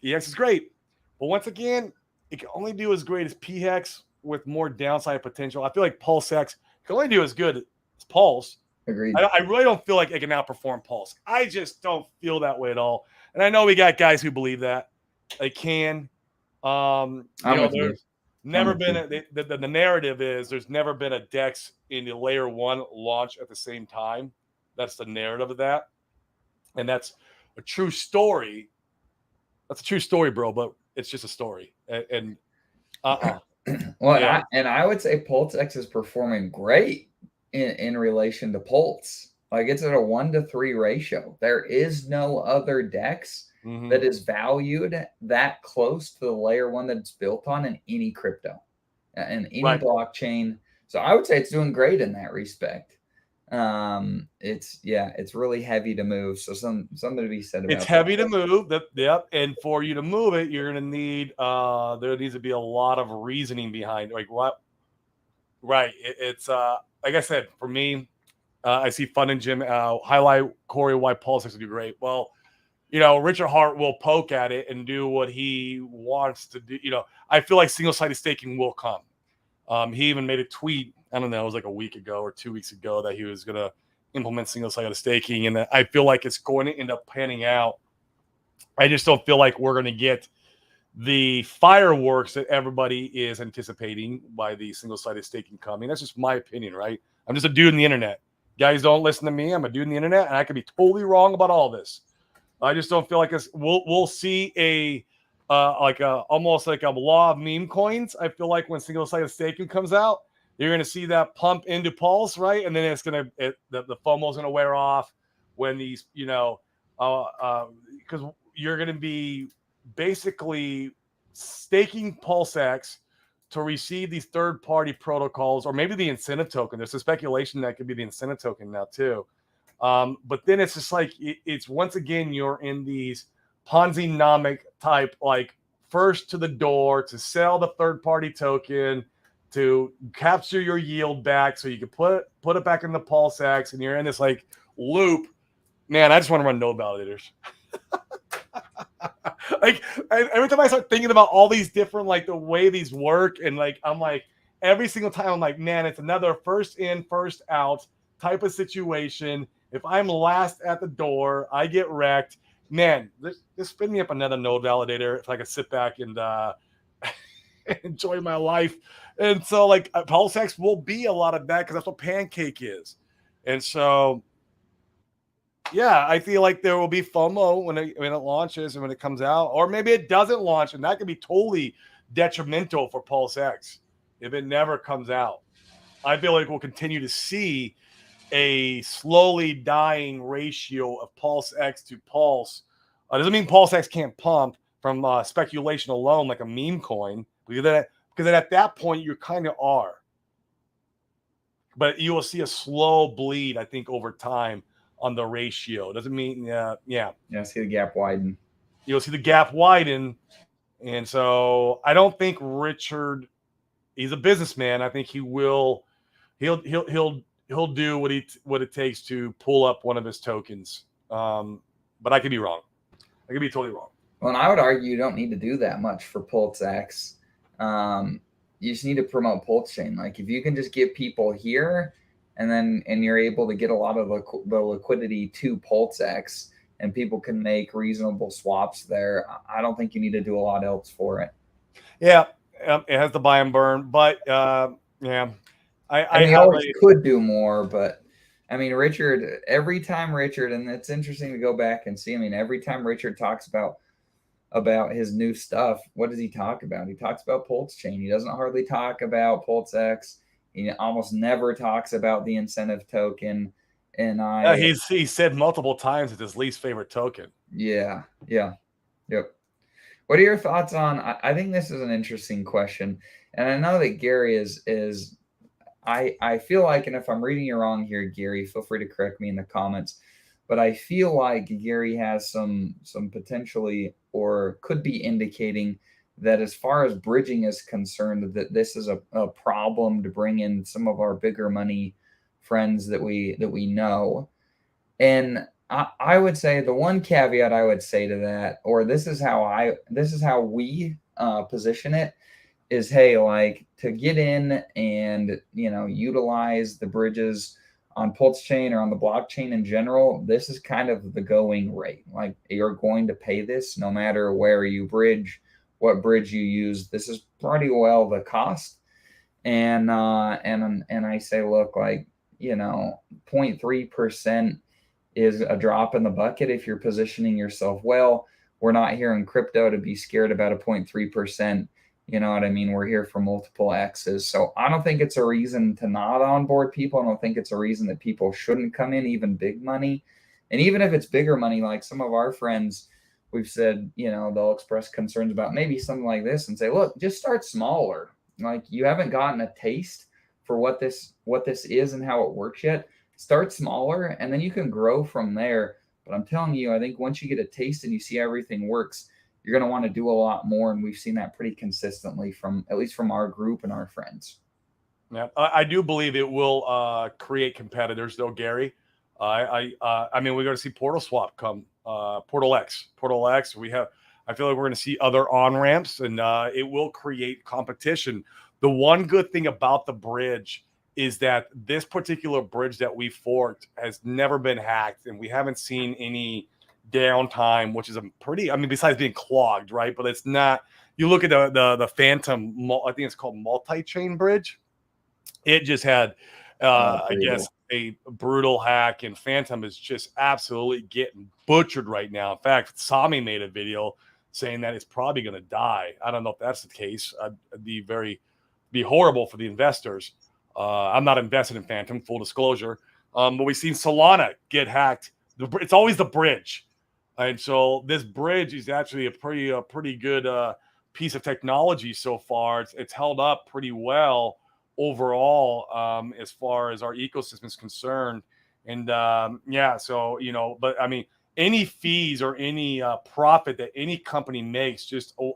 EHEX is great, but once again, it can only do as great as PHEX with more downside potential. I feel like Pulse X can only do as good as Pulse. Agreed. I really don't feel like it can outperform Pulse. I just don't feel that way at all. And I know we got guys who believe that they can. I'm with you. There's I'm never with been you. the narrative is there's never been a Dex in the layer one launch at the same time. That's the narrative of that, and that's a true story. That's a true story, bro. But it's just a story, and Well, yeah, and I would say Pulse X is performing great in relation to Pulse. Like it's at a 1-to-3 ratio. There is no other DEX mm-hmm. that is valued that close to the layer one that it's built on in any crypto and any Right. blockchain. So I would say it's doing great in that respect. It's really heavy to move. So something to be said It's about that. heavy to move. Yep. And for you to move it, you're going to need, there needs to be a lot of reasoning behind like what, right. It's, like I said, for me, I see Fun and Jim highlight Corey why Pulse to do great. Well, Richard Hart will poke at it and do what he wants to do. I feel like single-sided staking will come. He even made a tweet, I don't know, it was like a week ago or 2 weeks ago that he was going to implement single-sided staking. And I feel like it's going to end up panning out. I just don't feel like we're going to get the fireworks that everybody is anticipating by the single-sided staking coming. That's just my opinion, right? I'm just a dude in the internet. Guys, don't listen to me. I'm a dude in the internet, and I could be totally wrong about all this. I just don't feel like we'll see a almost like a law of meme coins. I feel like when single-sided staking comes out, you're going to see that pump into Pulse, right? And then the FOMO's going to wear off when these, because you're going to be basically staking PulseX to receive these third-party protocols, or maybe the incentive token. There's a speculation that could be the incentive token now too. But then it's just like it's once again you're in these Ponzi-nomic type, like first to the door to sell the third-party token to capture your yield back so you can put it back in the PulseX, and you're in this like loop. Man, I just want to run node validators. Like every time I start thinking about all these different like the way these work, and like I'm like every single time I'm like, man, it's another first in, first out type of situation. If I'm last at the door, I get wrecked. Man, just spin me up another node validator if I could sit back and enjoy my life. And so like PulseX will be a lot of that because that's what Pancake is. And so yeah, I feel like there will be FOMO when it launches and when it comes out, or maybe it doesn't launch, and that could be totally detrimental for PulseX if it never comes out. I feel like we'll continue to see a slowly dying ratio of Pulse X to Pulse. Doesn't mean Pulse X can't pump from speculation alone, like a meme coin, because at that point you kind of are. But you will see a slow bleed, I think, over time on the ratio. Doesn't mean, Yeah, see the gap widen. You'll see the gap widen, and so I don't think Richard. He's a businessman. I think he'll do what it takes to pull up one of his tokens. But I could be wrong. I could be totally wrong. Well, and I would argue you don't need to do that much for Pulsex. You just need to promote Pulsechain. Like if you can just get people here, and you're able to get a lot of the liquidity to Pulsex, and people can make reasonable swaps there. I don't think you need to do a lot else for it. Yeah, it has the buy and burn, but yeah, I mean, you always could do more, but I mean, Richard, every time Richard, and it's interesting to go back and see. I mean, every time Richard talks about his new stuff, what does he talk about? He talks about Pulsechain. He doesn't hardly talk about PulseX. He almost never talks about the incentive token. And he said multiple times it's his least favorite token. Yeah. Yep. What are your thoughts on? I think this is an interesting question, and I know that Gary is. I feel like, and if I'm reading you wrong here, Gary, feel free to correct me in the comments. But I feel like Gary has some potentially, or could be indicating that as far as bridging is concerned, that this is a problem to bring in some of our bigger money friends that we know. And I would say the one caveat I would say to that, or this is how we position it, is, hey, like, to get in and utilize the bridges on Pulsechain or on the blockchain in general, this is kind of the going rate. Like, you're going to pay this no matter where you bridge, what bridge you use. This is pretty well the cost. And I say, look, like, 0.3% is a drop in the bucket if you're positioning yourself well. We're not here in crypto to be scared about a 0.3%. You know what I mean? We're here for multiple X's. So I don't think it's a reason to not onboard people. I don't think it's a reason that people shouldn't come in, even big money. And even if it's bigger money, like some of our friends, we've said, they'll express concerns about maybe something like this and say, look, just start smaller. Like, you haven't gotten a taste for what this is and how it works yet. Start smaller, and then you can grow from there. But I'm telling you, I think once you get a taste and you see everything works, you're going to want to do a lot more. And we've seen that pretty consistently at least from our group and our friends. Yeah, I do believe it will create competitors, though, Gary. I mean, we're going to see Portal Swap come, Portal X. I feel like we're going to see other on ramps, and it will create competition. The one good thing about the bridge is that this particular bridge that we forked has never been hacked, and we haven't seen any downtime, which is besides being clogged, right? But it's not. You look at the Phantom, I think it's called multi-chain bridge. It just had, I guess, a brutal hack, and Phantom is just absolutely getting butchered right now. In fact, Sami made a video saying that it's probably going to die. I don't know if that's the case. It'd be horrible for the investors. I'm not invested in Phantom, full disclosure. But we've seen Solana get hacked. It's always the bridge. And so this bridge is actually a pretty good piece of technology so far. It's held up pretty well overall as far as our ecosystem is concerned. And but I mean, any fees or any profit that any company makes,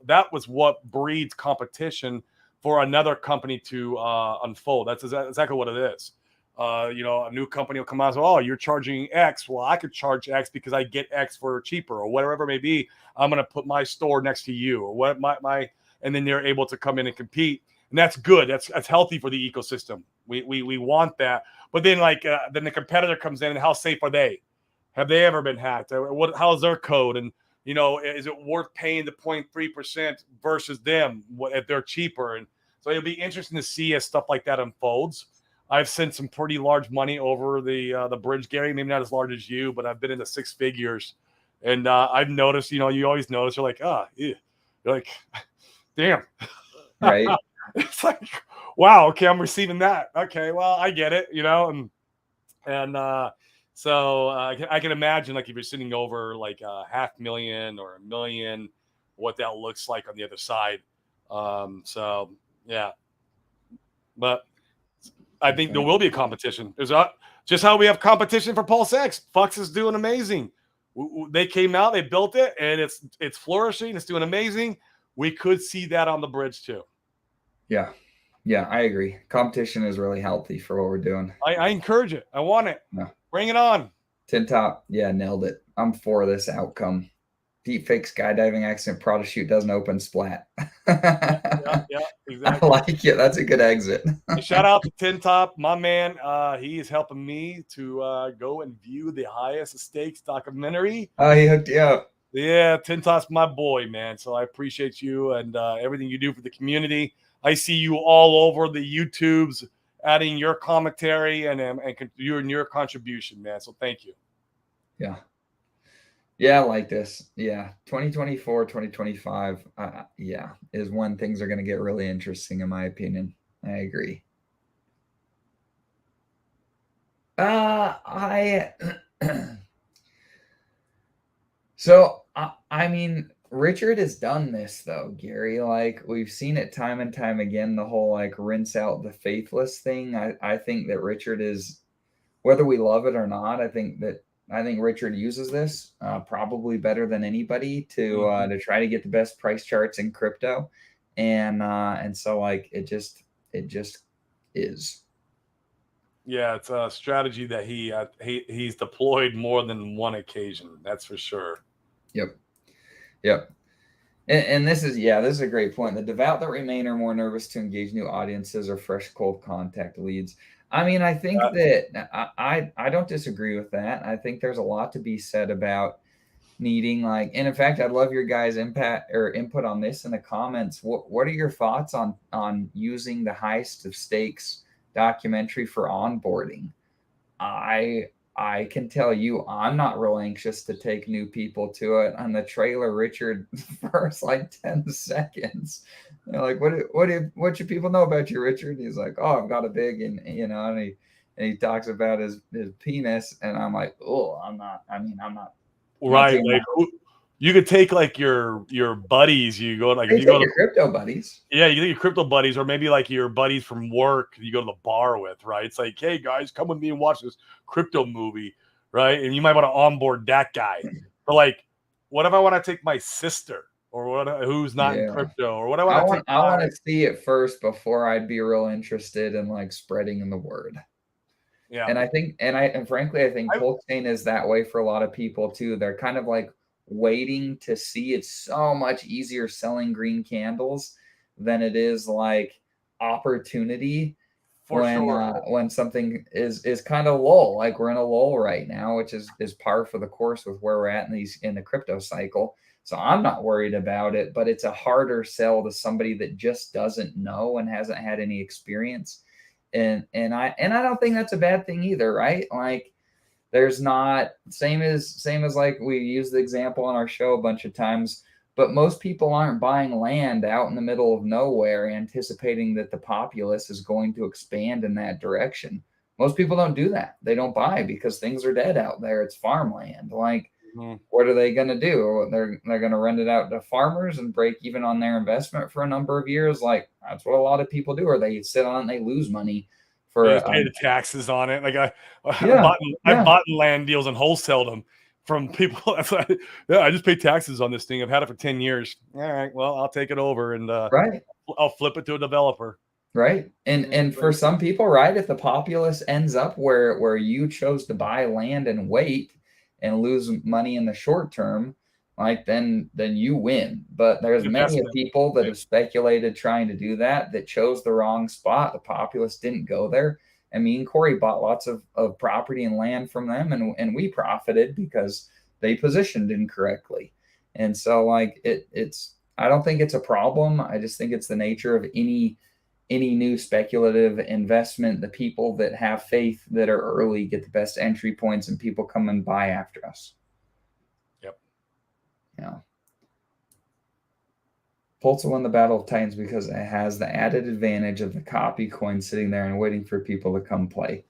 that was what breeds competition for another company to unfold. That's exactly what it is. A new company will come out and say, oh, you're charging X. Well, I could charge X because I get X for cheaper, or whatever it may be. I'm going to put my store next to you, or what and then they're able to come in and compete. And that's good. That's healthy for the ecosystem. We want that. But then then the competitor comes in, and how safe are they? Have they ever been hacked? How's their code? And is it worth paying the 0.3% versus them if they're cheaper? And so it'll be interesting to see as stuff like that unfolds. I've sent some pretty large money over the bridge, Gary. Maybe not as large as you, but I've been in the six figures, and I've noticed. You always notice. You're like, you're like, damn, right? It's like, wow, okay, I'm receiving that. Okay, well, I get it, and so I can imagine like if you're sitting over like a 500,000 or 1 million, what that looks like on the other side. So yeah, but I think there will be a competition. Just how we have competition for Pulse X. Fox is doing amazing. They came out, they built it, and it's flourishing. It's doing amazing. We could see that on the bridge too. Yeah. Yeah, I agree. Competition is really healthy for what we're doing. I encourage it. I want it. Yeah. Bring it on. Tin Top, yeah, nailed it. I'm for this outcome. Deepfake skydiving accident prada chute doesn't open splat. Yeah, I exactly. like it. That's a good exit. Shout out to Tin Top, my man. He is helping me to go and view the highest stakes documentary. Oh, he hooked you up. Yeah, Tin Top's my boy, man. So I appreciate you and everything you do for the community. I see you all over the YouTubes, adding your commentary and your contribution, man. So thank you. Yeah. Yeah, I like this. Yeah. 2024, 2025, yeah, is when things are going to get really interesting, in my opinion. I agree. I So I mean, Richard has done this though, Gary. Like we've seen it time and time again. The whole like rinse out the faithless thing. I think that Richard is, whether we love it or not. I think Richard uses this probably better than anybody to try to get the best price charts in crypto, and so like it just is. Yeah, it's a strategy that he's deployed more than one occasion. That's for sure. Yep. Yep. And this is, yeah, this is a great point. The devout that remain are more nervous to engage new audiences or fresh cold contact leads. I mean, I think that I don't disagree with that. I think there's a lot to be said about needing like, and in fact, I'd love your guys' impact or input on this in the comments. What are your thoughts on using the highest of stakes documentary for onboarding? I I can tell you I'm not real anxious to take new people to it. On the trailer, Richard first like 10 seconds. They're like, what should people know about you, Richard? He's like, oh, I've got a big and he talks about his penis, and I'm like, oh, I'm not Right. taking my Like you could take like your buddies. You go like if hey, you go take to your crypto buddies. yeah, you get your crypto buddies, or maybe like your buddies from work you go to the bar with, right? It's like, hey guys, come with me and watch this crypto movie, right? And you might want to onboard that guy. But like, what if I want to take my sister or what who's not in Yeah. crypto, or what I want to take I want to see it first before I'd be real interested in like spreading in the word. yeah. And I think, and frankly, I think I, Pulsechain is that way for a lot of people too. They're kind of like waiting to see. It's so much easier selling green candles than it is like opportunity for sure. when something is kind of lull. Like we're in a lull right now, which is par for the course with where we're at in the crypto cycle. So I'm not worried about it, but it's a harder sell to somebody that just doesn't know and hasn't had any experience. And I don't think that's a bad thing either, right? Like there's not same as like we use the example on our show a bunch of times, but most people aren't buying land out in the middle of nowhere anticipating that the populace is going to expand in that direction. Most people don't do that. They don't buy because things are dead out there. It's farmland. Like Mhm. what are they going to do? They're going to rent it out to farmers and break even on their investment for a number of years. Like that's what a lot of people do, or they sit on it and they lose money They for just pay the taxes on it. Like yeah, I've yeah, bought land deals and wholesaled them from people. That's why, yeah, I just pay taxes on this thing. I've had it for 10 years. All right, well, I'll take it over and right. I'll flip it to a developer. Right. And for some people, right, if the populace ends up where you chose to buy land and wait and lose money in the short term, like then you win. But there's many of Investment. people that have speculated trying to do that chose the wrong spot. The populace didn't go there. And me and Corey bought lots of property and land from them, and we profited because they positioned incorrectly. And so like it's I don't think it's a problem. I just think it's the nature of any new speculative investment. The people that have faith that are early get the best entry points, and people come and buy after us. Yep. Yeah. Pulse will win the Battle of Titans because it has the added advantage of the copy coin sitting there and waiting for people to come play.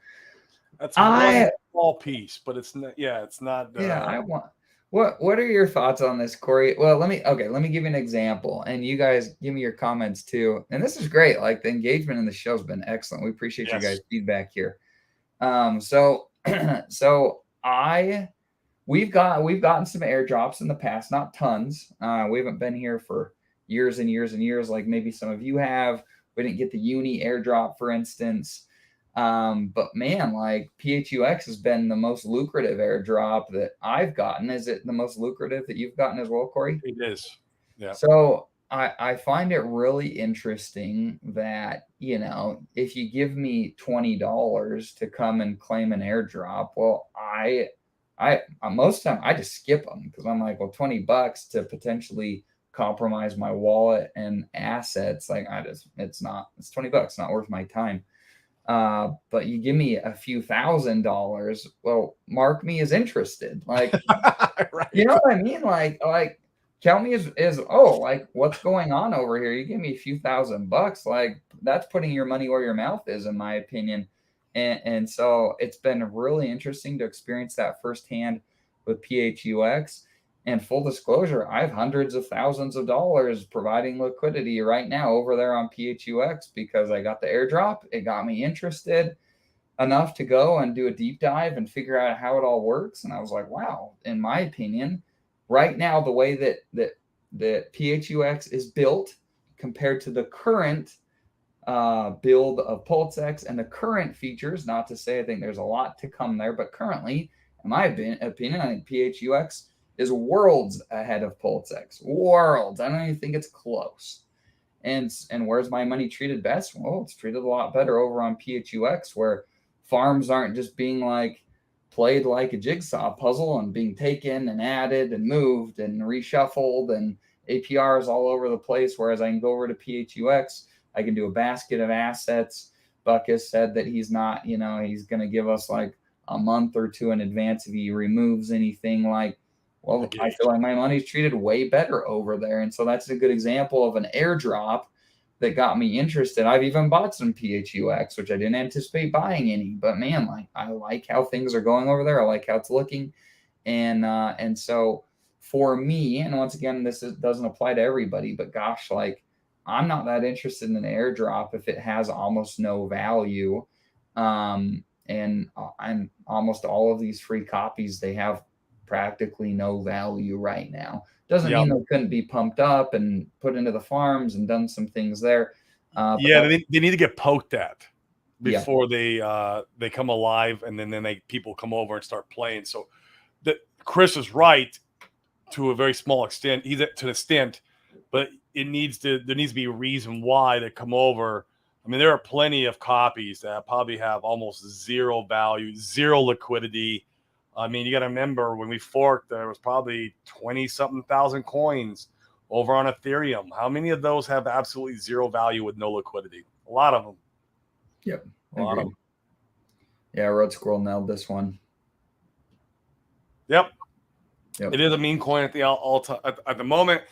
That's one I small piece, but it's not. Yeah, it's not. Yeah, I want. What are your thoughts on this, Corey? Well, let me give you an example, and you guys give me your comments too. And this is great. Like the engagement in the show's been excellent. We appreciate you guys' Yes. feedback here. So so I we've gotten some airdrops in the past, not tons. We haven't been here for years and years and years, like maybe some of you have. We didn't get the uni airdrop, for instance. But man, like PHUX has been the most lucrative airdrop that I've gotten. Is it the most lucrative that you've gotten as well, Corey? It is. Yeah. So I find it really interesting that, if you give me $20 to come and claim an airdrop, well, I most of the time I just skip them because I'm like, well, $20 to potentially compromise my wallet and assets. Like it's $20, not worth my time. But you give me a few $1,000s, well, mark me as interested. Like, Right. you know what I mean? Like count me as oh, like what's going on over here? You give me a few $1,000, like that's putting your money where your mouth is, in my opinion. And so it's been really interesting to experience that firsthand with PHUX. And full disclosure, I have hundreds of thousands of dollars providing liquidity right now over there on PHUX because I got the airdrop. It got me interested enough to go and do a deep dive and figure out how it all works. And I was like, wow, in my opinion, right now, the way that PHUX is built compared to the current build of Pulsex and the current features, not to say I think there's a lot to come there, but currently, in my opinion, I think PHUX is worlds ahead of Pulsex. Worlds. I don't even think it's close. And where's my money treated best? Well, it's treated a lot better over on PHUX, where farms aren't just being like played like a jigsaw puzzle and being taken and added and moved and reshuffled and APRs all over the place. Whereas I can go over to PHUX, I can do a basket of assets. Buck has said that he's not, he's going to give us like a month or two in advance if he removes anything. Like, well, I feel like my money's treated way better over there. And so that's a good example of an airdrop that got me interested. I've even bought some PHUX, which I didn't anticipate buying any, but man, like I like how things are going over there. I like how it's looking. And so for me, and once again, doesn't apply to everybody, but gosh, like I'm not that interested in an airdrop if it has almost no value. And I'm almost all of these free copies, they have practically no value right now. Doesn't mean they couldn't be pumped up and put into the farms and done some things there. They need to get poked at before they come alive, and then people come over and start playing. So Chris is right to a very small extent. He's to an extent, but there needs to be a reason why they come over. I mean, there are plenty of copies that probably have almost zero value, zero liquidity. I mean, you got to remember when we forked, there was probably 20-something thousand coins over on Ethereum. How many of those have absolutely zero value with no liquidity? A lot of them. Yep. A lot of them. Yeah, Red Squirrel nailed this one. Yep. It is a meme coin at the moment.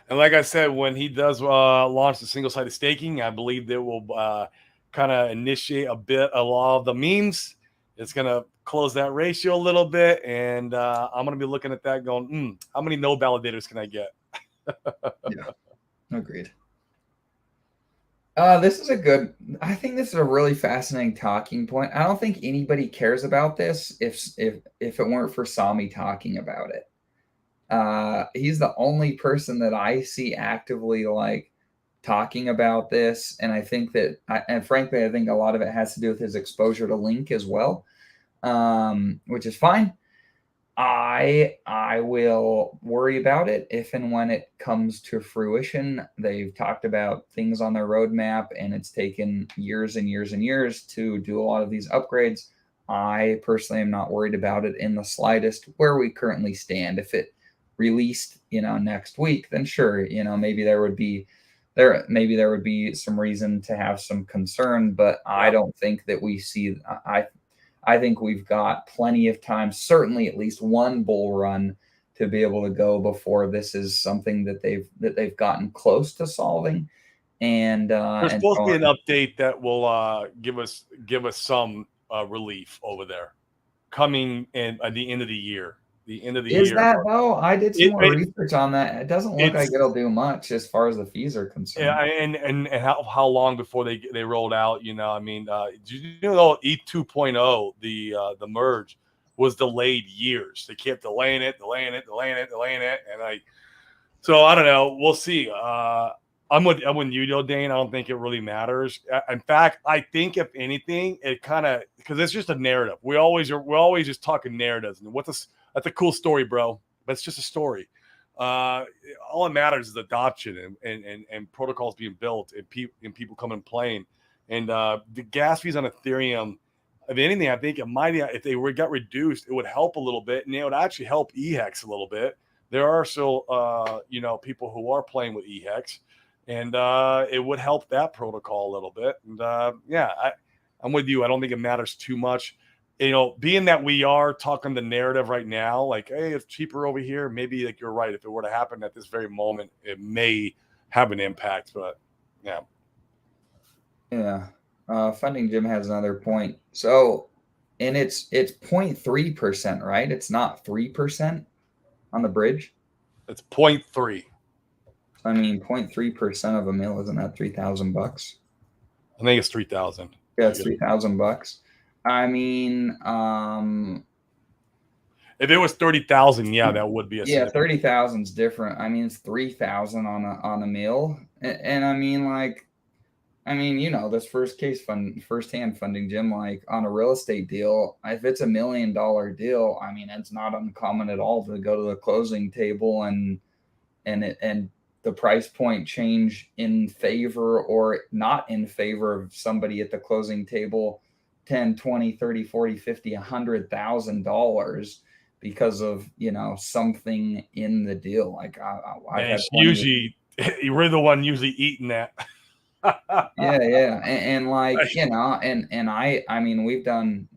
And like I said, when he does launch the single-sided staking, I believe that will kind of initiate a lot of the memes. It's going to close that ratio a little bit. And I'm going to be looking at that going, how many no validators can I get? Yeah, agreed. I think this is a really fascinating talking point. I don't think anybody cares about this if it weren't for Sami talking about it. He's the only person that I see actively like talking about this. And I think and frankly, I think a lot of it has to do with his exposure to Link as well, which is fine. I will worry about it if and when it comes to fruition. They've talked about things on their roadmap, and it's taken years and years and years to do a lot of these upgrades. I personally am not worried about it in the slightest where we currently stand. If it released, next week, then sure, maybe there would be some reason to have some concern, but I don't think that we see. I think we've got plenty of time, certainly at least one bull run, to be able to go before this is something that they've gotten close to solving. There's And supposed to so be an update that will give us some relief over there coming in at the end of the year. The end of the is year. that though? I did some It, more it research on that. It doesn't look like it's it'll do much as far as the fees are yeah, concerned. and how long before they rolled out? You know, I mean, you know, E 2.0, the merge was delayed years. They kept delaying it, and so I don't know. We'll see. I'm with you, though, Dane. I don't think it really matters. In fact, I think if anything, it kind of because it's just a narrative. We're always just talking narratives. And that's a cool story, bro. But it's just a story. All that matters is adoption and protocols being built and people coming and playing. And the gas fees on Ethereum, if anything, I think it might, if they got reduced, it would help a little bit, and it would actually help EHEX a little bit. There are still, people who are playing with EHEX, and it would help that protocol a little bit. And I'm with you. I don't think it matters too much. You know, being that we are talking the narrative right now, like, hey, it's cheaper over here. Maybe like you're right. If it were to happen at this very moment, it may have an impact. But yeah, Yeah. Funding Jim has another point. So, and it's 0.3%, right? It's not 3% on the bridge. it's 0.3. I mean, 0.3% of a mil isn't that $3,000? I think it's 3,000. Yeah, it's $3,000. I mean, If it was 30,000, yeah, that would be a yeah, significant. 30,000 is different. I mean, it's 3,000 on a meal, and I mean, like, I mean, this first hand funding, Jim, like on a real estate deal, if it's $1 million deal, I mean, it's not uncommon at all to go to the closing table and the price point change in favor or not in favor of somebody at the closing table 10, 20, 30, 40, 50, $100,000 because of something in the deal. Like I've And had it's plenty of. usually you're the one usually eating that. Yeah, and like and I mean we've done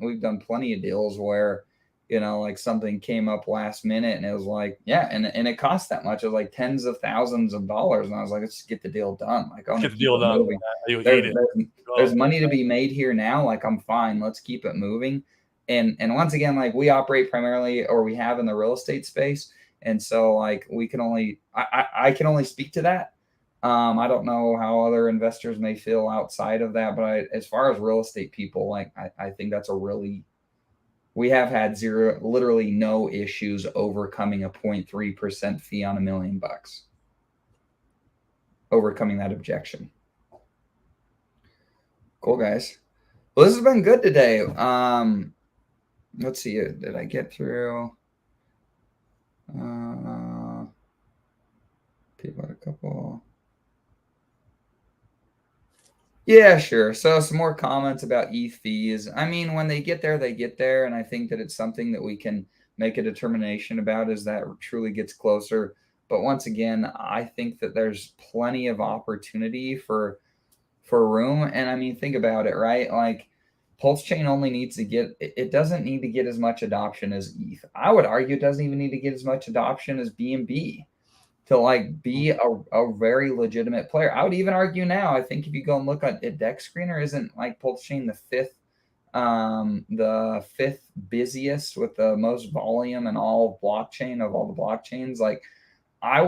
plenty of deals where like something came up last minute and it was like, yeah, and it cost that much. It was like tens of thousands of dollars, and I was like, let's just get the deal done. Like I want to Get the keep deal it done. moving. You There's eat it. there's, there's money to be made here now. Like I'm fine. Let's keep it moving. And once again, like we operate primarily, or we have in the real estate space, and so like we can only I can only speak to that. I don't know how other investors may feel outside of that, but as far as real estate people, like I think that's we have had literally no issues overcoming a 0.3% fee on $1 million, overcoming that objection. Cool, guys. Well, this has been good today. Let's see. Did I get through? People had a couple. Yeah, sure. So some more comments about ETH fees. I mean, when they get there, they get there, and I think that it's something that we can make a determination about as that truly gets closer. But once again, I think that there's plenty of opportunity for room. And I mean, think about it, right? Like Pulsechain only needs to get it doesn't need to get as much adoption as ETH. I would argue it doesn't even need to get as much adoption as BNB to like be a very legitimate player. I would even argue now, I think if you go and look at Dex Screener, isn't like Pulsechain the fifth busiest with the most volume in all blockchain of all the blockchains? Like I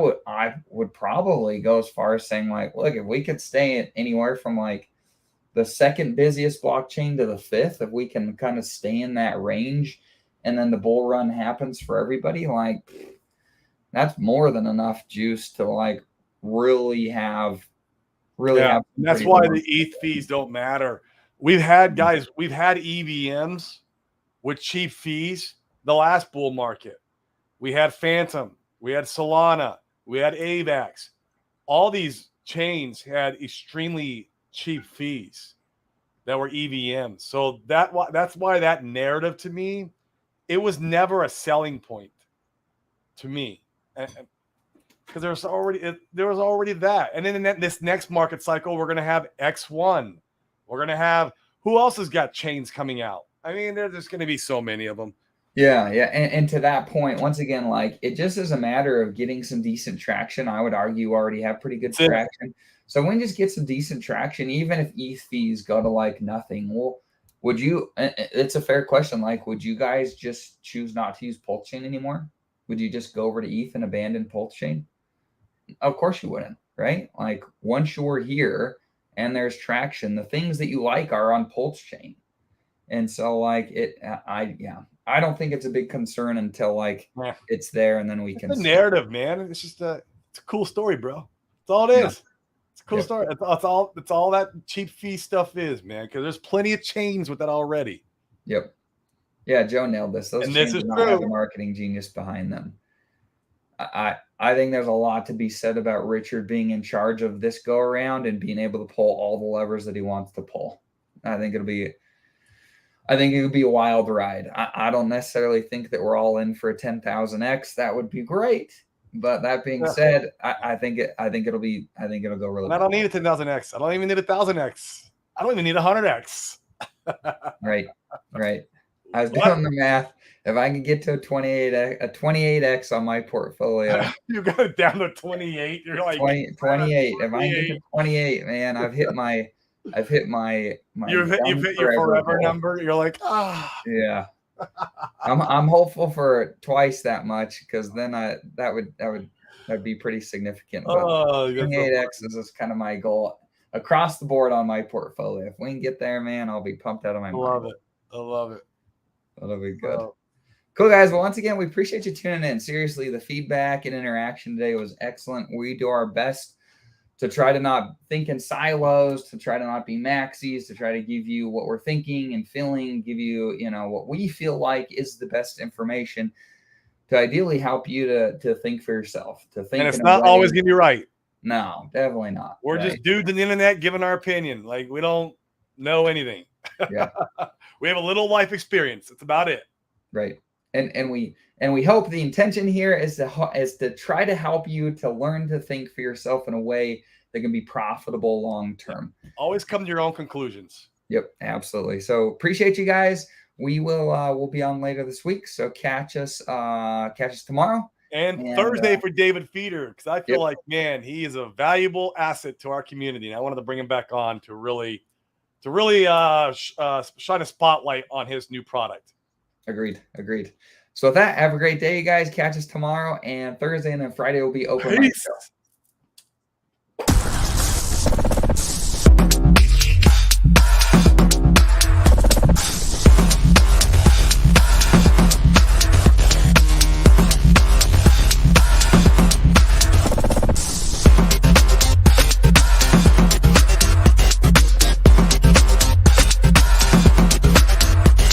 would probably go as far as saying like, look, if we could stay at anywhere from like the second busiest blockchain to the fifth, if we can kind of stay in that range, and then the bull run happens for everybody, like that's more than enough juice to like really have Yeah, and that's pretty why long. the ETH fees don't matter. We've had EVMs with cheap fees the last bull market. We had Phantom, we had Solana, we had AVAX. All these chains had extremely cheap fees that were EVMs. So that's why that narrative to me, it was never a selling point to me. Because there was already that, and then in this next market cycle, we're going to have X1. We're going to have who else has got chains coming out? I mean, there's going to be so many of them. Yeah, yeah, and to that point, once again, like, it just is a matter of getting some decent traction. I would argue you already have pretty good That's it. traction. So when you just get some decent traction, even if ETH fees go to, like, nothing, well, would you it's a fair question, like, would you guys just choose not to use Pulsechain anymore? Would you just go over to ETH and abandon Pulsechain? Of course you wouldn't, right? Like, once you're here and there's traction, the things that you like are on Pulsechain. And so like I don't think it's a big concern until like Yeah. it's there and then we It's can the see. narrative, man. It's just it's a cool story, bro. That's all it Yeah. is. It's a cool Yep. story. That's all that cheap fee stuff is, man. Because there's plenty of chains with that already. Yep. Yeah, Joe nailed this. Those And this chains is do not have a true. marketing genius behind them. I think there's a lot to be said about Richard being in charge of this go around and being able to pull all the levers that he wants to pull. I think it'll be I think it would be a wild ride. I don't necessarily think that we're all in for a 10,000x. That would be great. But that being Yeah. said, I think it'll go really And I well. don't need a 10,000x. I don't even need a 1,000x. I don't even need a 100x. Right. Right. I was What? doing the math. If I can get to a 28x on my portfolio, You got it down to 28. You're like 28. If I can get to 28. 28, man, I've hit my You've done hit your forever forever goal. number. You're like, ah. Yeah. I'm hopeful for twice that much because then that'd be pretty significant. But Oh, that's so 28x funny. is kind of my goal across the board on my portfolio. If we can get there, man, I'll be pumped out of my I mind. love it. I love it. That'll be good. So, Cool, guys. Well, once again, we appreciate you tuning in. Seriously, the feedback and interaction today was excellent. We do our best to try to not think in silos, to try to not be maxis, to try to give you what we're thinking and feeling, give you, what we feel like is the best information to ideally help you to think for yourself, to and think it's in a not always way. gonna be right. No, definitely not. We're Right. just dudes on the internet giving our opinion. Like we don't know anything. Yeah. We have a little life experience. That's about it. Right. And we hope the intention here is to try to help you to learn to think for yourself in a way that can be profitable long term. Always come to your own conclusions. Yep, absolutely. So appreciate you guys. We'll be on later this week. So catch us tomorrow. And And Thursday for David Feeder, because I feel yep, like, man, he is a valuable asset to our community. And I wanted to bring him back on to really shine a spotlight on his new product. agreed. So with that, have a great day, you guys. Catch us tomorrow and Thursday, and then Friday will be open mic Peace. show.